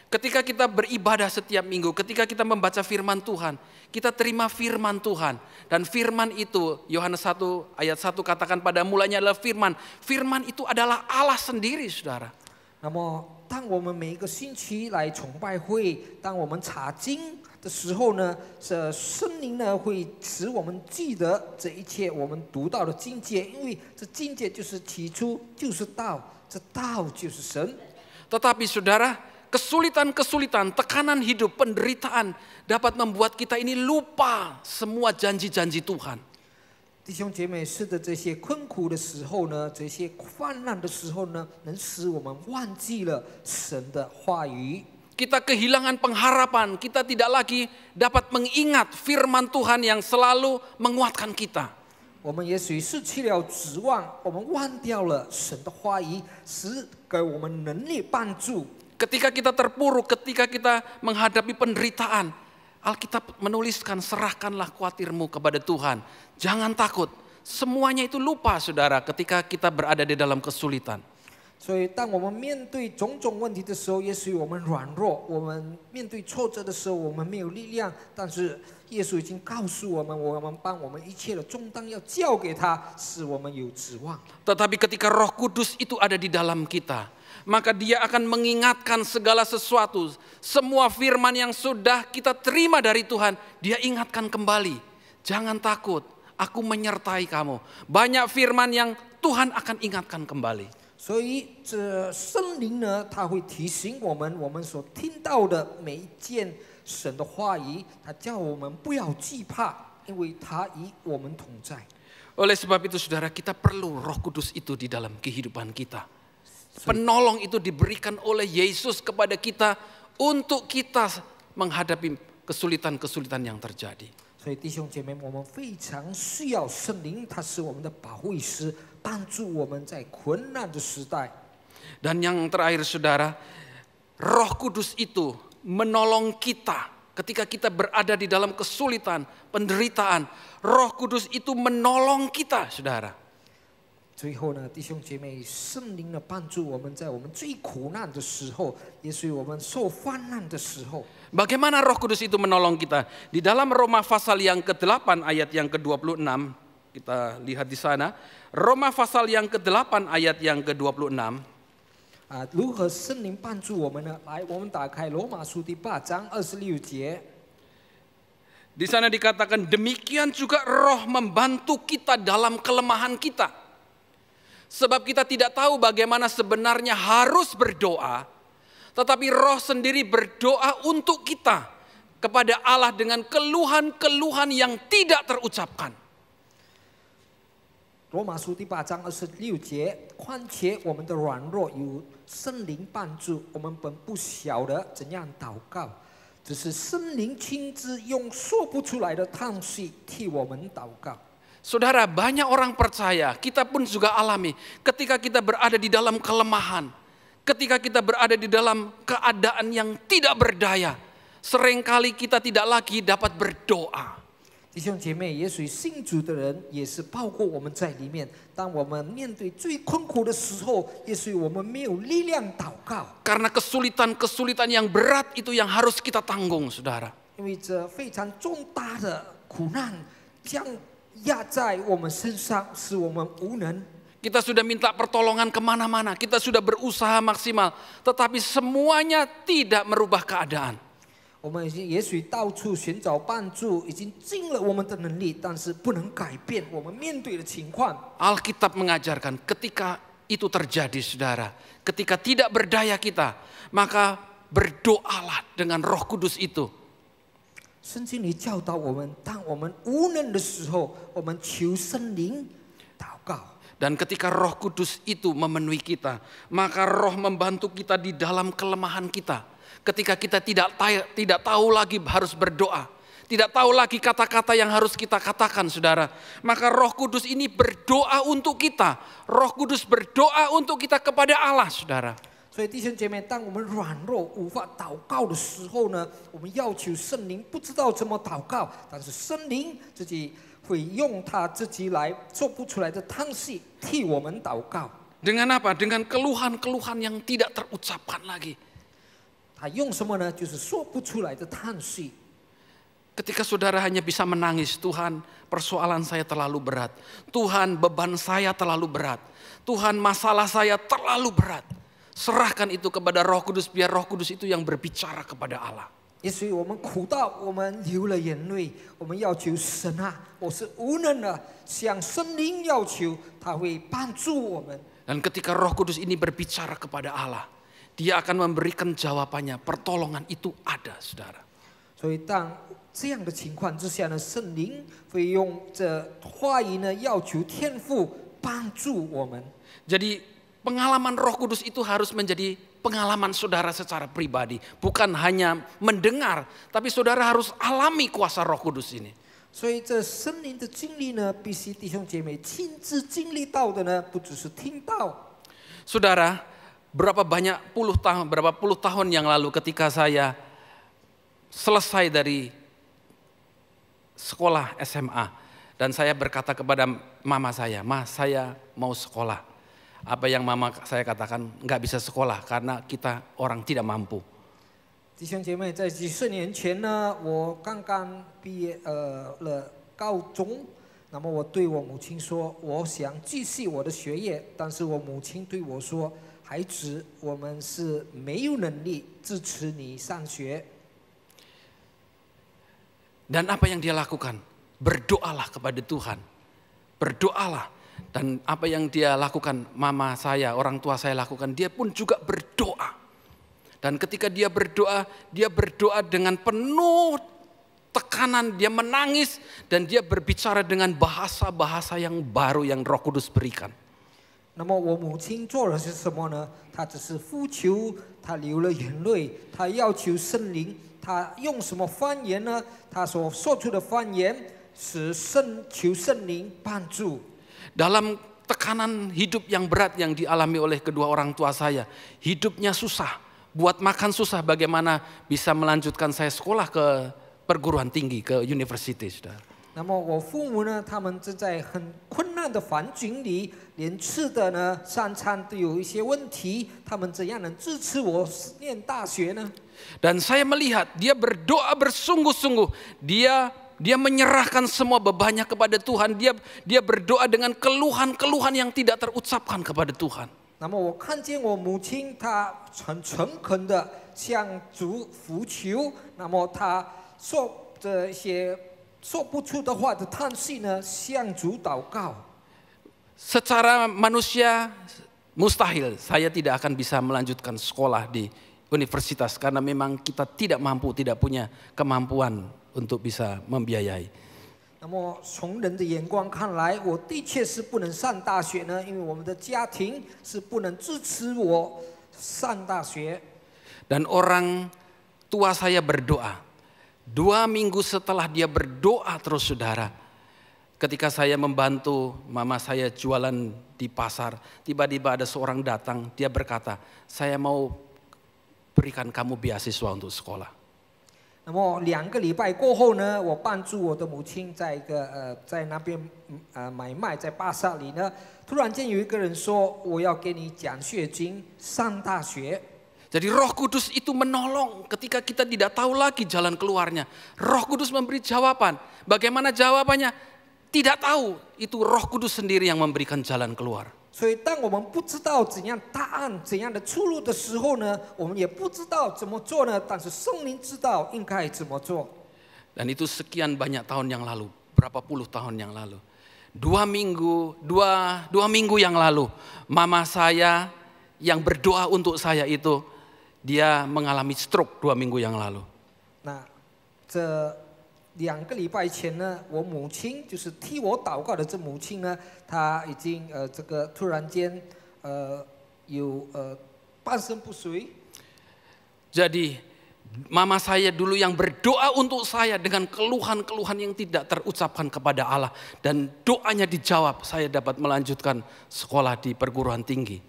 Ketika kita beribadah setiap minggu, ketika kita membaca firman Tuhan, kita terima firman Tuhan. Dan firman itu, Yohanes 1 ayat 1 katakan pada mulanya adalah firman. Firman itu adalah Allah sendiri, saudara. 那么，当我们每一个星期来崇拜会，当我们查经的时候呢，这圣灵呢会使我们记得这一切我们读到的经节，因为这经节就是起初就是道，这道就是神。 Tetapi saudara, kesulitan-kesulitan, tekanan hidup, penderitaan dapat membuat kita ini lupa semua janji-janji Tuhan. 弟兄姐妹，是的，这些困苦的时候呢，这些患难的时候呢，能使我们忘记了神的话语。 Kita kehilangan pengharapan, kita tidak lagi dapat mengingat firman Tuhan yang selalu menguatkan kita. 我们也许失去了指望，我们忘掉了神的话语，使给我们能力帮助。 Ketika kita terpuruk, ketika kita menghadapi penderitaan, Alkitab menuliskan serahkanlah khawatirmu kepada Tuhan. Jangan takut, semuanya itu lupa saudara ketika kita berada di dalam kesulitan. 所以，当我们面对种种问题的时候，也许我们软弱，我们面对挫折的时候，我们没有力量。但是，耶稣已经告诉我们，我们把我们一切的重担要交给他，使我们有指望。 Tetapi ketika Roh Kudus itu ada di dalam kita, maka dia akan mengingatkan segala sesuatu. Semua firman yang sudah kita terima dari Tuhan, dia ingatkan kembali. Jangan takut, aku menyertai kamu. Banyak firman yang Tuhan akan ingatkan kembali. 所以，这圣灵呢，他会提醒我们，我们所听到的每一件神的话语，他叫我们不要惧怕，因为他与我们同在。 Oleh sebab itu saudara, kita perlu Roh Kudus itu di dalam kehidupan kita. Penolong itu diberikan oleh Yesus kepada kita untuk kita menghadapi kesulitan-kesulitan yang terjadi. 所以弟兄姐妹，我们非常需要圣灵，他是我们的保惠师，帮助我们在困难的时代。 Dan yang terakhir saudara, Roh Kudus itu menolong kita ketika kita berada di dalam kesulitan, penderitaan. Roh Kudus itu menolong kita, saudara. 最后呢，弟兄姐妹，圣灵呢帮助我们在我们最苦难的时候，也是我们受患难的时候。 Bagaimana Roh Kudus itu menolong kita? Di dalam Roma pasal yang ke-8 ayat yang ke-26, kita lihat di sana. Roma pasal yang ke-8 ayat yang ke-26. 如何圣灵帮助我们呢？来，我们打开罗马书第8章26节。 Di sana dikatakan demikian juga Roh membantu kita dalam kelemahan kita. Sebab kita tidak tahu bagaimana sebenarnya harus berdoa, tetapi Roh sendiri berdoa untuk kita kepada Allah dengan keluhan-keluhan yang tidak terucapkan. 罗马书第8章26节，况且我们的软弱有圣灵帮助，我们本不晓得怎样祷告，只是圣灵亲自用说不出来的叹息替我们祷告。 Saudara, banyak orang percaya, kita pun juga alami ketika kita berada di dalam kelemahan, ketika kita berada di dalam keadaan yang tidak berdaya, seringkali kita tidak lagi dapat berdoa. 弟兄姐妹，也许信主的人也是包括我们在里面。当我们面对最困苦的时候，也许我们没有力量祷告， Karena kesulitan-kesulitan yang berat itu yang harus kita tanggung, saudara. 因为这非常重大的苦难将压在我们身上，使我们无能。 Kita sudah minta pertolongan kemana-mana, kita sudah berusaha maksimal, tetapi semuanya tidak merubah keadaan. 我们也许到处寻找帮助，已经尽了我们的能力，但是不能改变我们面对的情况。 Alkitab mengajarkan ketika itu terjadi, saudara, ketika tidak berdaya kita, maka berdoalah dengan Roh Kudus itu. 圣经里教导我们，当我们无能的时候，我们求圣灵祷告。 Dan ketika Roh Kudus itu memenuhi kita, maka Roh membantu kita di dalam kelemahan kita. Ketika kita tidak tahu lagi harus berdoa, tidak tahu lagi kata-kata yang harus kita katakan, saudara. Maka Roh Kudus ini berdoa untuk kita. Roh Kudus berdoa untuk kita kepada Allah, saudara. 所以弟兄姐妹，当我们软弱无法祷告的时候呢，我们要求圣灵，不知道怎么祷告，但是圣灵自己会用他自己来说不出来的叹息替我们祷告。 Dengan apa? Dengan keluhan-keluhan yang tidak terucapkan lagi. 他用什么呢？就是说不出来的叹息。 Ketika saudara hanya bisa menangis, Tuhan, persoalan saya terlalu berat. Tuhan, beban saya terlalu berat. Tuhan, masalah saya terlalu berat. Serahkan itu kepada Roh Kudus, biar Roh Kudus itu yang berbicara kepada Allah. 也许我们苦到我们流了眼泪，我们要求神啊，我是无能的，向圣灵要求，他会帮助我们。 Dan ketika Roh Kudus ini berbicara kepada Allah, Dia akan memberikan jawabannya. Pertolongan itu ada, saudara. 所以当这样的情况之下呢，圣灵会用这话语呢，要求天父帮助我们。 Jadi pengalaman Roh Kudus itu harus menjadi pengalaman saudara secara pribadi. Bukan hanya mendengar, tapi saudara harus alami kuasa Roh Kudus ini. 所以这圣灵的经历呢，必须弟兄姐妹亲自经历到的呢，不只是听到。 Saudara, berapa puluh tahun yang lalu ketika saya selesai dari sekolah SMA. Dan saya berkata kepada mama saya, "Ma, saya mau sekolah." Apa yang mama saya katakan, nggak bisa sekolah karena kita orang tidak mampu. 弟兄姐妹，在几十年前呢，我刚刚毕业了高中，那么我对我母亲说，我想继续我的学业，但是我母亲对我说，孩子，我们是没有能力支持你上学。 Dan apa yang dia lakukan? Berdoalah kepada Tuhan. Berdoalah. Dan apa yang dia lakukan, mama saya, orang tua saya lakukan, dia pun juga berdoa. Dan ketika dia berdoa dengan penuh tekanan, dia menangis dan dia berbicara dengan bahasa-bahasa yang baru yang Roh Kudus berikan. 那么我母亲做的是什么呢？她只是呼求，她流了眼泪，她要求圣灵，她用什么方言呢？她所说出的方言是求圣灵帮助。 Dalam tekanan hidup yang berat yang dialami oleh kedua orang tua saya, hidupnya susah, buat makan susah, bagaimana bisa melanjutkan saya sekolah ke perguruan tinggi, ke university, saudara. 那么我父母呢，他们正在很困难的环境里，连吃的呢、三餐都有一些问题，他们怎样能支持我念大学呢？ Dan saya melihat dia berdoa bersungguh-sungguh, dia menyerahkan semua bebannya kepada Tuhan, dia berdoa dengan keluhan-keluhan yang tidak terucapkan kepada Tuhan. 那么我看见我母亲，她很诚恳的向主呼求，那么她说这些说不出的话的叹息呢，向主祷告。 Secara manusia mustahil saya tidak akan bisa melanjutkan sekolah di universitas karena memang kita tidak mampu, tidak punya kemampuan untuk bisa membiayai. 那么从人的眼光看来，我的确是不能上大学呢，因为我们的家庭是不能支持我上大学。 Dan orang tua saya berdoa. 2 minggu setelah dia berdoa terus, saudara, ketika saya membantu mama saya jualan di pasar, tiba-tiba ada seorang datang, dia berkata, saya mau berikan kamu beasiswa untuk sekolah. 那么2个礼拜过后呢，我帮助我的母亲在在那边买卖，在巴萨里呢，突然间有一个人说，我要给你奖学金上大学。 Jadi Roh Kudus itu menolong ketika kita tidak tahu lagi jalan keluarnya. Roh Kudus memberi jawaban. Bagaimana jawabannya? Tidak tahu. Itu Roh Kudus sendiri yang memberikan jalan keluar. 所以，当我们不知道怎样答案、怎样的出路的时候呢，我们也不知道怎么做呢。但是圣灵知道应该怎么做。 Dan itu sekian banyak tahun yang lalu, berapa puluh tahun yang lalu. 2 minggu yang lalu, mama saya yang berdoa untuk saya itu, dia mengalami stroke 2 minggu yang lalu. 那这2个礼拜前呢，我母亲就是替我祷告的这母亲呢，她已经这个突然间有半身不遂。 Jadi mama saya dulu yang berdoa untuk saya dengan keluhan-keluhan yang tidak terucapkan kepada Allah, dan doanya dijawab, saya dapat melanjutkan sekolah di perguruan tinggi.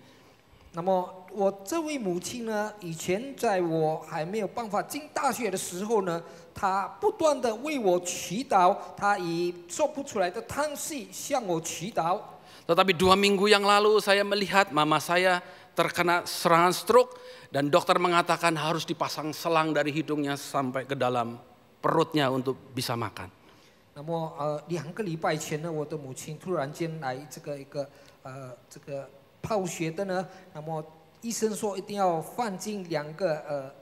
那么我这位母亲呢，以前在我还没有办法进大学的时候呢，她不断的为我祈祷，她以说不出来的叹息向我祈祷。 Tetapi 2 minggu yang lalu saya melihat mama saya terkena serangan stroke dan dokter mengatakan harus dipasang selang dari hidungnya sampai ke dalam perutnya untuk bisa makan. 那么2个礼拜前呢，我的母亲突然间来这个泡血的呢，那么医生说一定要放进2个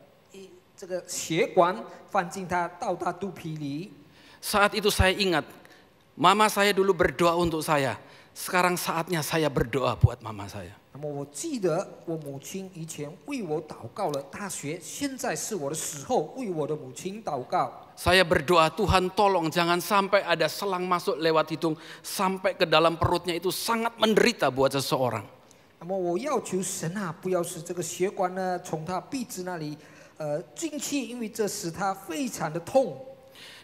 这个血管放进到她肚皮里。 Saat itu saya ingat, mama saya dulu berdoa untuk saya. Sekarang saatnya saya berdoa buat mama saya. 那么我记得我母亲以前为我祷告了大学，现在是我的时候为我的母亲祷告。 Saya berdoa, Tuhan tolong jangan sampai ada selang masuk lewat hidung sampai ke dalam perutnya, itu sangat menderita buat seseorang. 那么我要求神啊，不要使这个血管呢从他鼻子那里进去，因为这使他非常的痛。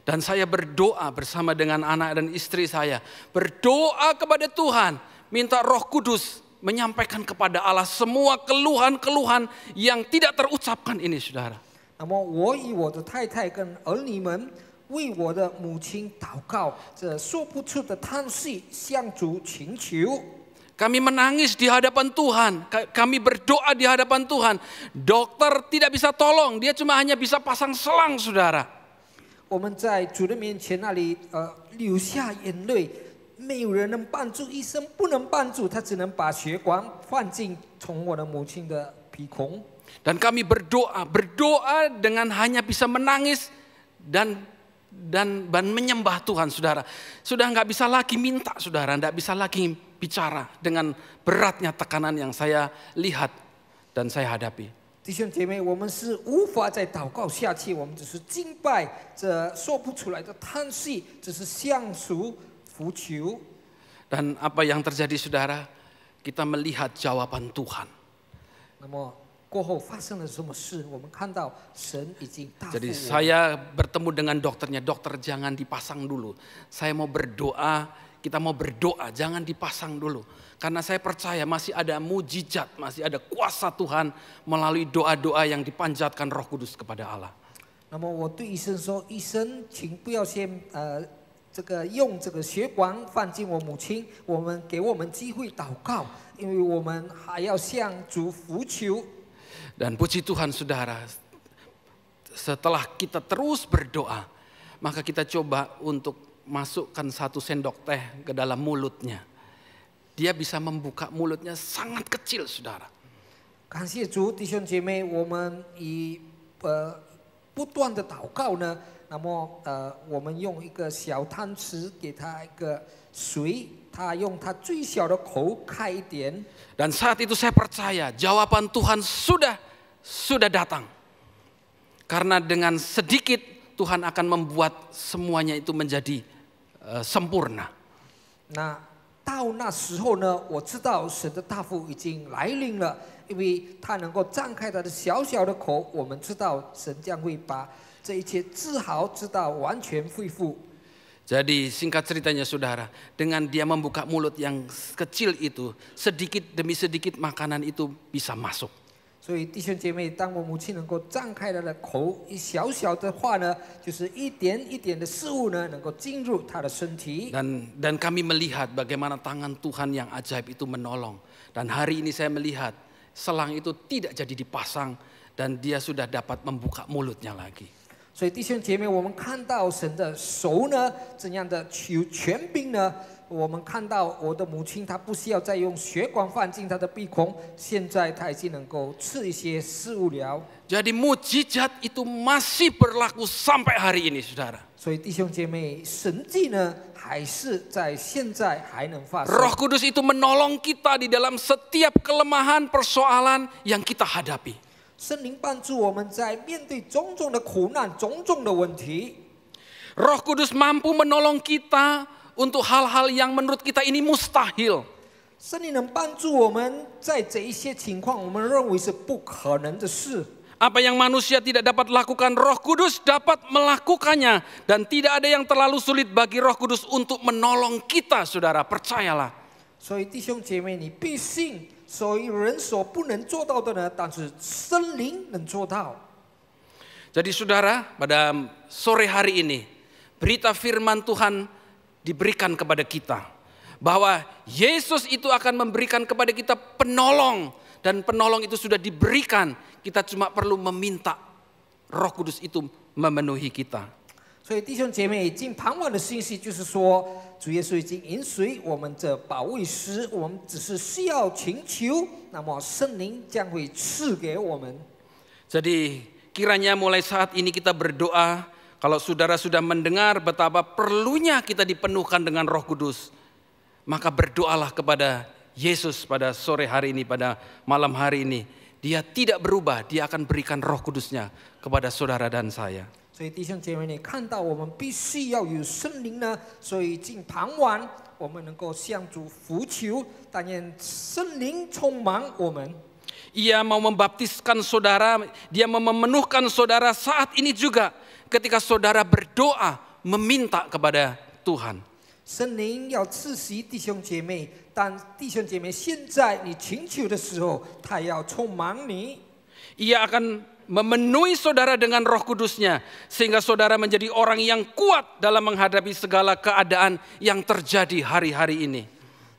Dan saya berdoa bersama dengan anak dan istri saya. Berdoa kepada Tuhan. Minta Roh Kudus menyampaikan kepada Allah semua keluhan-keluhan yang tidak terucapkan ini, saudara. 那么我与我的太太跟儿女们为我的母亲祷告，这说不出的叹息向主请求。 Kami menangis di hadapan Tuhan. Kami berdoa di hadapan Tuhan. Dokter tidak bisa tolong. Dia cuma hanya bisa pasang selang, saudara. 我们在主的面前那里流下眼泪，没有人能帮助，医生不能帮助，他只能把血管放进从我的母亲的鼻孔。 Dan kami berdoa dengan hanya bisa menangis dan menyembah Tuhan, saudara. Sudah nggak bisa lagi minta, saudara, nggak bisa lagi bicara dengan beratnya tekanan yang saya lihat dan saya hadapi. 弟兄姐妹，我们是无法再祷告下去，我们只是敬拜，这说不出来的叹息，只是向主呼求。 Dan apa yang terjadi saudara? Kita melihat jawaban Tuhan. 那么过后发生了什么事？我们看到神已经答复我们。 Jadi saya bertemu dengan dokternya, dokter jangan dipasang dulu. Saya mau berdoa, kita mau berdoa, jangan dipasang dulu. Karena saya percaya masih ada mujizat, masih ada kuasa Tuhan melalui doa-doa yang dipanjatkan Roh Kudus kepada Allah. 那么我对医生说：“医生，请不要先这个用这个血管放进我母亲，我们给我们机会祷告，因为我们还要向主呼求。” Dan puji Tuhan saudara, setelah kita terus berdoa, maka kita coba untuk masukkan 1 sendok teh ke dalam mulutnya. Dia bisa membuka mulutnya sangat kecil saudara. 感谢主，弟兄姐妹，我们以不断的祷告呢，那么我们用一个小汤匙给他一个水，他用他最小的口开一点。 Dan saat itu saya percaya jawaban Tuhan sudah datang. Karena dengan sedikit Tuhan akan membuat semuanya itu menjadi sempurna. 那到那时候呢，我知道神的大复已经来临了，因为他能够张开他的小小的口，我们知道神将会把这一切治好，直到完全恢复。 Jadi singkat ceritanya saudara, dengan dia membuka mulut yang kecil itu, sedikit demi sedikit makanan itu bisa masuk. 所以弟兄姐妹，当我母亲能够张开她的口，一小小的话呢，就是一点一点的食物呢，能够进入她的身体。 Dan kami melihat bagaimana tangan Tuhan yang ajaib itu menolong. Dan hari ini saya melihat selang itu tidak jadi dipasang dan dia sudah dapat membuka mulutnya lagi. 所以弟兄姐妹，我们看到神的手呢，怎样的有权柄呢？我们看到我的母亲，她不需要再用血管放进她的鼻孔，现在她已经能够吃一些食物了。 Jadi mujizat itu masih berlaku sampai hari ini, saudara. 所以弟兄姐妹，神迹呢，还是在现在还能发生。 Roh Kudus itu menolong kita di dalam setiap kelemahan persoalan yang kita hadapi. 圣灵帮助我们在面对种种的苦难、种种的问题。 Roh Kudus mampu menolong kita untuk hal-hal yang menurut kita ini mustahil. 圣灵能帮助我们在这一些情况，我们认为是不可能的事。 Apa yang manusia tidak dapat lakukan, Roh Kudus dapat melakukannya. Dan tidak ada yang terlalu sulit bagi Roh Kudus untuk menolong kita, saudara. Percayalah. 所以弟兄姐妹，你必信，所以人所不能做到的呢，但是圣灵能做到。 Jadi saudara, pada sore hari ini, berita firman Tuhan diberikan kepada kita. Bahwa Yesus itu akan memberikan kepada kita penolong. Dan penolong itu sudah diberikan. Kita cuma perlu meminta Roh Kudus itu memenuhi kita. 所以弟兄姐妹，今傍晚的信息就是说，主耶稣已经允许我们这保卫师，我们只是需要请求，那么圣灵将会赐给我们。 Jadi kiranya mulai saat ini kita berdoa, kalau saudara sudah mendengar betapa perlunya kita dipenuhkan dengan Roh Kudus, maka berdoalah kepada Yesus pada sore hari ini, pada malam hari ini. Dia tidak berubah, dia akan berikan Roh Kudusnya kepada saudara dan saya. 所以弟兄姐妹，你看到我们必须要有圣灵呢，所以今傍晚我们能够向主呼求，但愿圣灵充满我们。 Ia mau membaptiskan saudara, dia mau memenuhkan saudara saat ini juga ketika saudara berdoa meminta kepada Tuhan. 圣灵要赐洗弟兄姐妹，但弟兄姐妹现在你请求的时候，他要充满你。 Ia akan memenuhi saudara dengan Roh Kudusnya sehingga saudara menjadi orang yang kuat dalam menghadapi segala keadaan yang terjadi hari-hari ini.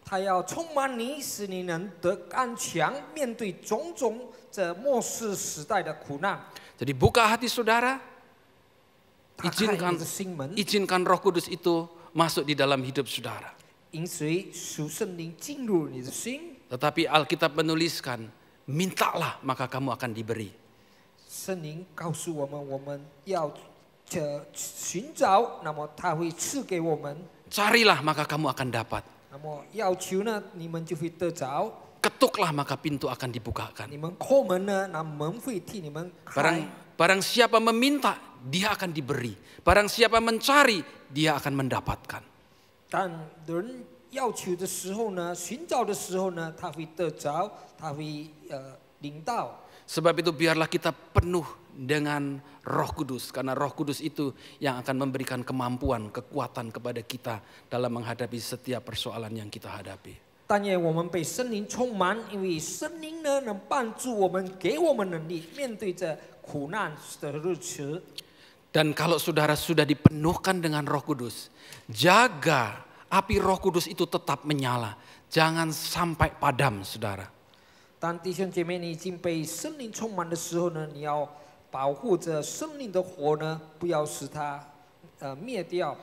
他要充满你，使你能得刚强，面对种种这末世时代的苦难。 Jadi buka hati saudara, 打开你的心门， izinkan Roh Kudus itu masuk di dalam hidup saudara. 引随属圣灵进入你的心。 Tetapi Alkitab menuliskan, mintalah maka kamu akan diberi. 圣灵告诉我们，我们要寻找，那么他会赐给我们。 Carilah maka kamu akan dapat. 那么要求呢，你们就会得着。ketuklah maka pintu akan dibukakan. 你们叩门呢，那门会替你们开。 Barang siapa meminta, dia akan diberi. Barang siapa mencari, dia akan mendapatkan. 但人要求的时候呢，寻找的时候呢，他会得着，他会领到。 Sebab itu biarlah kita penuh dengan Roh Kudus, karena Roh Kudus itu yang akan memberikan kemampuan, kekuatan kepada kita dalam menghadapi setiap persoalan yang kita hadapi. 但愿我们被圣灵充满，因为圣灵呢能帮助我们，给我们能力，面对着苦难的日子。 Dan kalau saudara sudah dipenuhkan dengan Roh Kudus, jaga api Roh Kudus itu tetap menyala, jangan sampai padam, saudara. 当弟兄姐妹你已经被圣灵充满的时候呢，你要保护着圣灵的火呢，不要使它灭掉。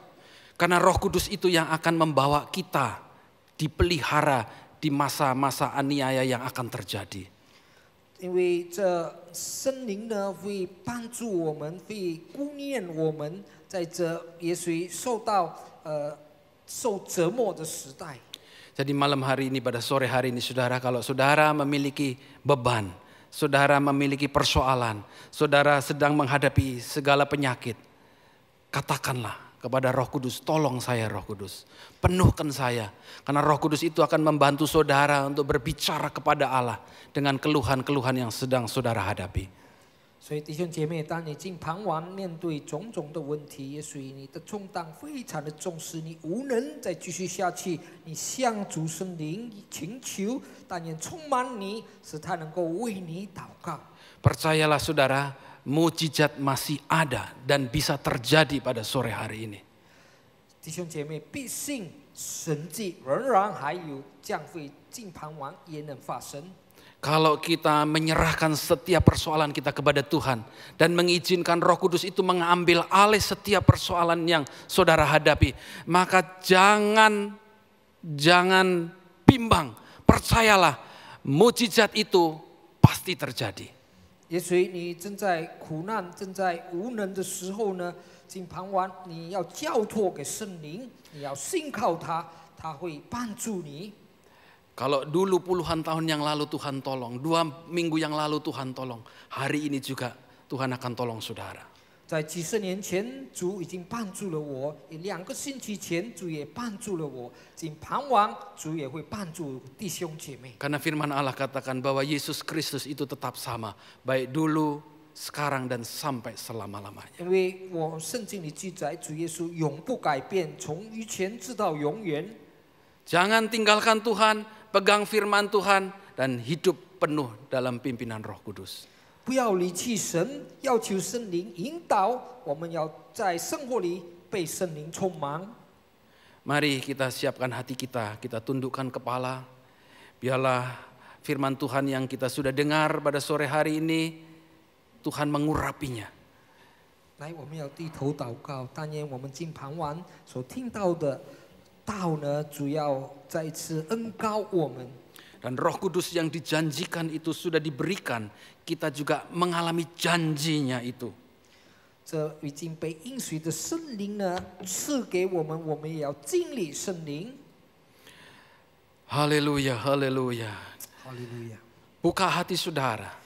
Karena Roh Kudus itu yang akan membawa kita dipelihara di masa-masa aniaya yang akan terjadi. 因为这圣灵呢会帮助我们，会顾念我们，在这也许受折磨的时代。 Jadi malam hari ini, pada sore hari ini saudara, kalau saudara memiliki beban, saudara memiliki persoalan, saudara sedang menghadapi segala penyakit, katakanlah kepada Roh Kudus, tolong saya Roh Kudus, penuhkan saya. Karena Roh Kudus itu akan membantu saudara untuk berbicara kepada Allah dengan keluhan-keluhan yang sedang saudara hadapi. 所以弟兄姐妹，当你进傍晚面对种种的问题，也许你的重担非常的重视，你无能再继续下去，你向主圣灵请求，但愿充满你，使他能够为你祷告。 Percayalah saudara, mujizat masih ada dan bisa terjadi pada sore hari ini. 弟兄姐妹，必信神迹仍然还有，将会进傍晚也能发生。 Kalau kita menyerahkan setiap persoalan kita kepada Tuhan dan mengizinkan Roh Kudus itu mengambil alih setiap persoalan yang saudara hadapi, maka jangan bimbang, percayalah mujizat itu pasti terjadi. 也许你正在苦难、正在无能的时候呢，进傍晚你要交托给圣灵，你要信靠他，他会帮助你。 Kalau dulu puluhan tahun yang lalu Tuhan tolong, 2 minggu yang lalu Tuhan tolong, hari ini juga Tuhan akan tolong saudara. 在几十年前，主已经帮助了我；2个星期前，主也帮助了我。进傍晚，主也会帮助弟兄姐妹。 Karena firman Allah katakan bahwa Yesus Kristus itu tetap sama, baik dulu, sekarang dan sampai selama-lamanya. 因为我圣经里记载，主耶稣永不改变，从以前直到永远。 Jangan tinggalkan Tuhan, pegang firman Tuhan dan hidup penuh dalam pimpinan Roh Kudus. 不要离弃神，要求圣灵引导，我们要在生活里被圣灵充满。 Mari kita siapkan hati kita, kita tundukkan kepala. Biarlah firman Tuhan yang kita sudah dengar pada sore hari ini, Tuhan mengurapinya. 来，我们要低头祷告，但愿我们进傍晚所听到的道呢，主要再一次恩膏我们。 Dan Roh Kudus yang dijanjikan itu sudah diberikan, kita juga mengalami janjinya itu. 这已经被应许的圣灵呢赐给我们，我们也要经历圣灵。 Haleluya, haleluya. 哈利路亚！ Buka hati saudara.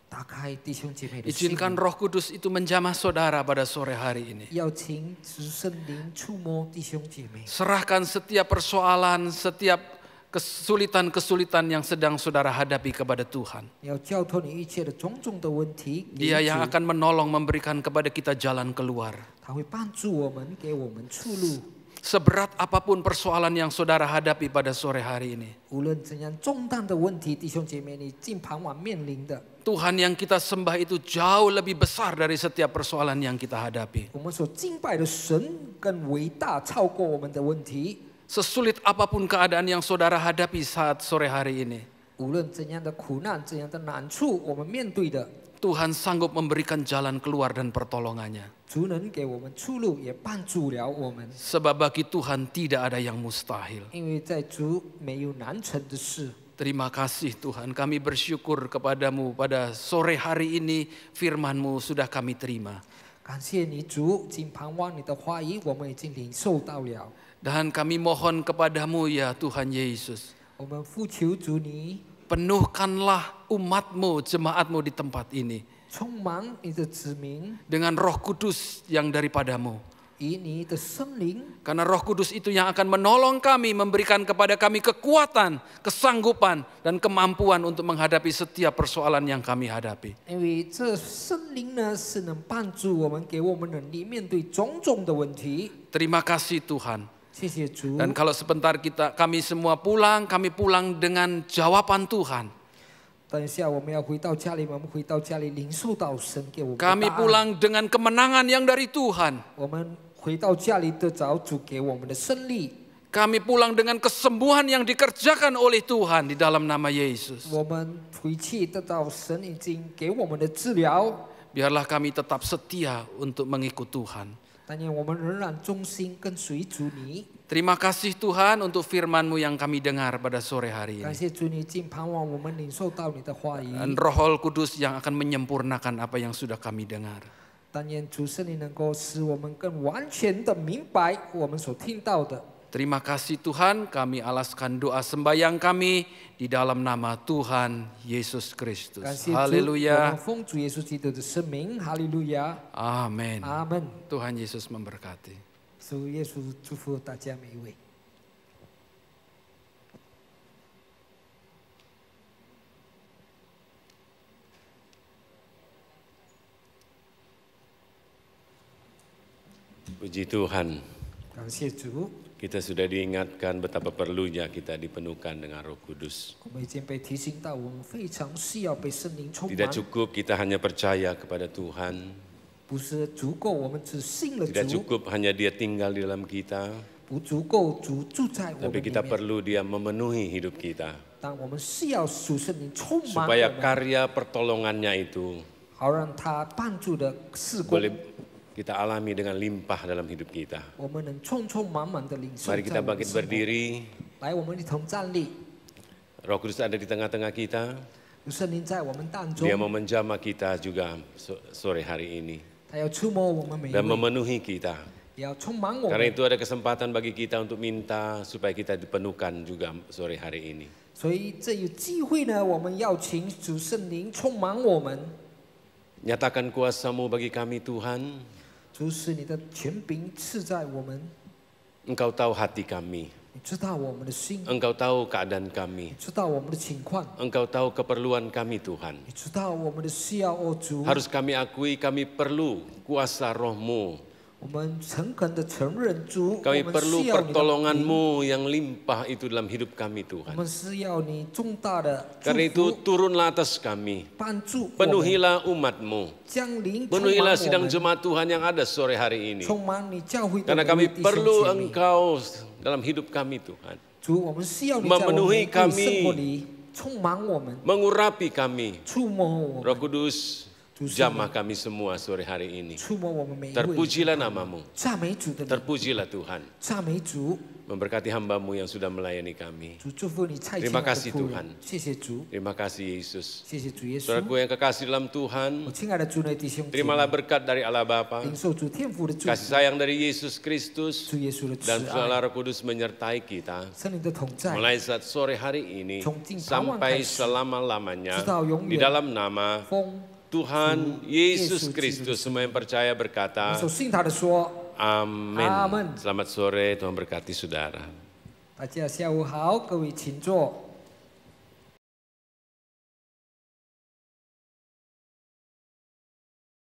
打开弟兄姐妹的心， Izinkan Roh Kudus itu menjamah saudara pada sore hari ini. 邀请主圣灵触摸弟兄姐妹， Serahkan setiap persoalan, setiap kesulitan-kesulitan yang sedang saudara hadapi kepada Tuhan. 要交托你一切的种种的问题给 Dia yang 主， akan menolong, memberikan kepada kita jalan keluar. 他会帮助我们，给我们出路。 Seberat apapun persoalan yang saudara hadapi pada sore hari ini, 无论怎样重担的问题，弟兄姐妹，你近傍晚面临的， Tuhan yang kita sembah itu jauh lebih besar dari setiap persoalan yang kita hadapi. 我们所敬拜的神更伟大，超过我们的问题。 Sesulit apapun keadaan yang saudara hadapi saat sore hari ini, 无论怎样的苦难、怎样的难处，我们面对的， Tuhan sanggup memberikan jalan keluar dan pertolongannya. 主能给我们出路，也帮助了我们。 Sebab bagi Tuhan tidak ada yang mustahil. 因为在主没有难成的事。 Terima kasih Tuhan, kami bersyukur kepadamu pada sore hari ini firman-Mu sudah kami terima. 感谢你主，近傍晚你的话语，我们已经领受到了。 Dan kami mohon kepadamu ya Tuhan Yesus. 我们呼求主你， penuhkanlah umatmu, jemaatmu di tempat ini 充满你的子民， dengan Roh Kudus yang daripadamu. 以你的圣灵， Karena Roh Kudus itu yang akan menolong kami, memberikan kepada kami kekuatan, kesanggupan, dan kemampuan untuk menghadapi setiap persoalan yang kami hadapi. 因为这圣灵呢是能帮助我们，给我们能力面对种种的问题。 Terima kasih Tuhan. 谢谢主。 Dan kalau sebentar kami semua pulang, kami pulang dengan jawaban Tuhan. 等一下我们要回到家里，我们回到家里领受到神给我们的答案。 Kami pulang dengan kemenangan yang dari Tuhan. 我们回到家里得着主给我们的胜利。 Kami pulang dengan kesembuhan yang dikerjakan oleh Tuhan di dalam nama Yesus. 我们回去得到神已经给我们的治疗。 Biarlah kami tetap setia untuk mengikut Tuhan. 但愿我们仍然忠心跟随主你。 Terima kasih Tuhan untuk firman-Mu yang kami dengar pada sore hari 感 ini. 谢主，你尽盼望我们领受到你的话语。 Dan Roh Kudus yang akan menyempurnakan apa yang sudah kami dengar. 但愿主圣灵能够使我们更完全的明白我们所听到的。 Terima kasih Tuhan, kami alaskan doa sembahyang kami di dalam nama Tuhan Yesus 感 Kristus. 谢主，我们 Haleluya. 奉主耶稣基督的圣名，哈利路亚， Amin. 阿门。 Tuhan Yesus memberkati. 主耶稣祝福大家每一位。 Puji Tuhan, 感谢主， kita sudah diingatkan betapa perlunya kita dipenuhkan dengan Roh Kudus. 我们已经被提醒到，我们非常需要被圣灵充 Tidak 满， cukup kita hanya percaya kepada Tuhan, 不是足够我们只信了 tidak 主， cukup hanya Dia tinggal di dalam kita, 不足够主住在我们 tapi 里 kita 面。 perlu Dia memenuhi hidup kita. 但我们需要主圣灵充满我 Supaya 们， karya pertolongannya itu 好让他帮助的事工， boleh kita alami dengan limpah dalam hidup kita. 我们能充充满满的领受。 Mari kita bangkit berdiri. 来，我们一同站立。 Roh Kudus ada di tengah-tengah kita. 有圣灵在我们当中 Dia，mau menjamah kita juga sore hari ini 他要触摸我们每一 dan 位， memenuhi kita. 也要充满我 Karena 们。 itu ada kesempatan bagi kita untuk minta supaya kita dipenuhkan juga sore hari ini. 所以这有机会呢，我们要请主圣灵充满我们。 Nyatakan kuasa-Mu bagi kami Tuhan. 主使你的权柄赐在我们， Engkau tahu hati kami. 你知道我们的心， Engkau tahu keadaan kami. 你知道我们的情况， Engkau tahu keperluan kami Tuhan. 你知道我们的需要，哦主。 Harus kami akui kami perlu kuasa Roh-Mu. 我们诚恳的承认主，我 Kami 们 perlu 需要你的灵， pertolongan-Mu yang limpah itu dalam hidup kami 我 Tuhan. 们需要你重大的祝 Karena itu 福， turunlah atas kami. 帮助我们， Penuhilah umat-Mu. 将灵充满 Penuhilah 我 sidang 们， jemaat Tuhan yang ada sore hari ini. 充满你教会的 Karena 每 kami 位弟兄 perlu 姐妹。 Engkau dalam hidup kami Tuhan. 主，我们需要你在我们 Memenuhi 的 kami 生活里充满我们， Mengurapi kami. 触摸我 Roh 们， Kudus, jamah kami semua sore hari ini. 触摸我们每一位。 Terpujilah nama-Mu. 赞美主的灵， Terpujilah Tuhan. 赞美主， Memberkati hamba-Mu yang sudah melayani kami. 主祝福你差遣 Terima 我的 kasih 仆 Tuhan 人，谢谢主， Terima kasih Yesus. 谢谢主耶稣。 Saudaraku yang kekasih dalam 我 Tuhan, 亲爱的主内弟兄姐 terimalah 妹， berkat dari Allah Bapa, 领受主天父的祝 kasih 福， sayang dari Yesus Kristus, 主耶稣的慈 dan 爱， Roh Kudus menyertai kita 圣灵的同在， mulai saat sore hari ini sampai selama-lamanya 直到永远。 di dalam nama 风， Tuhan Yesus Kristus. Semua yang percaya 我 berkata 们所信他的说， Amin. Amin. Selamat sore, Tuhan berkati saudara. 大家下午好，各位请坐。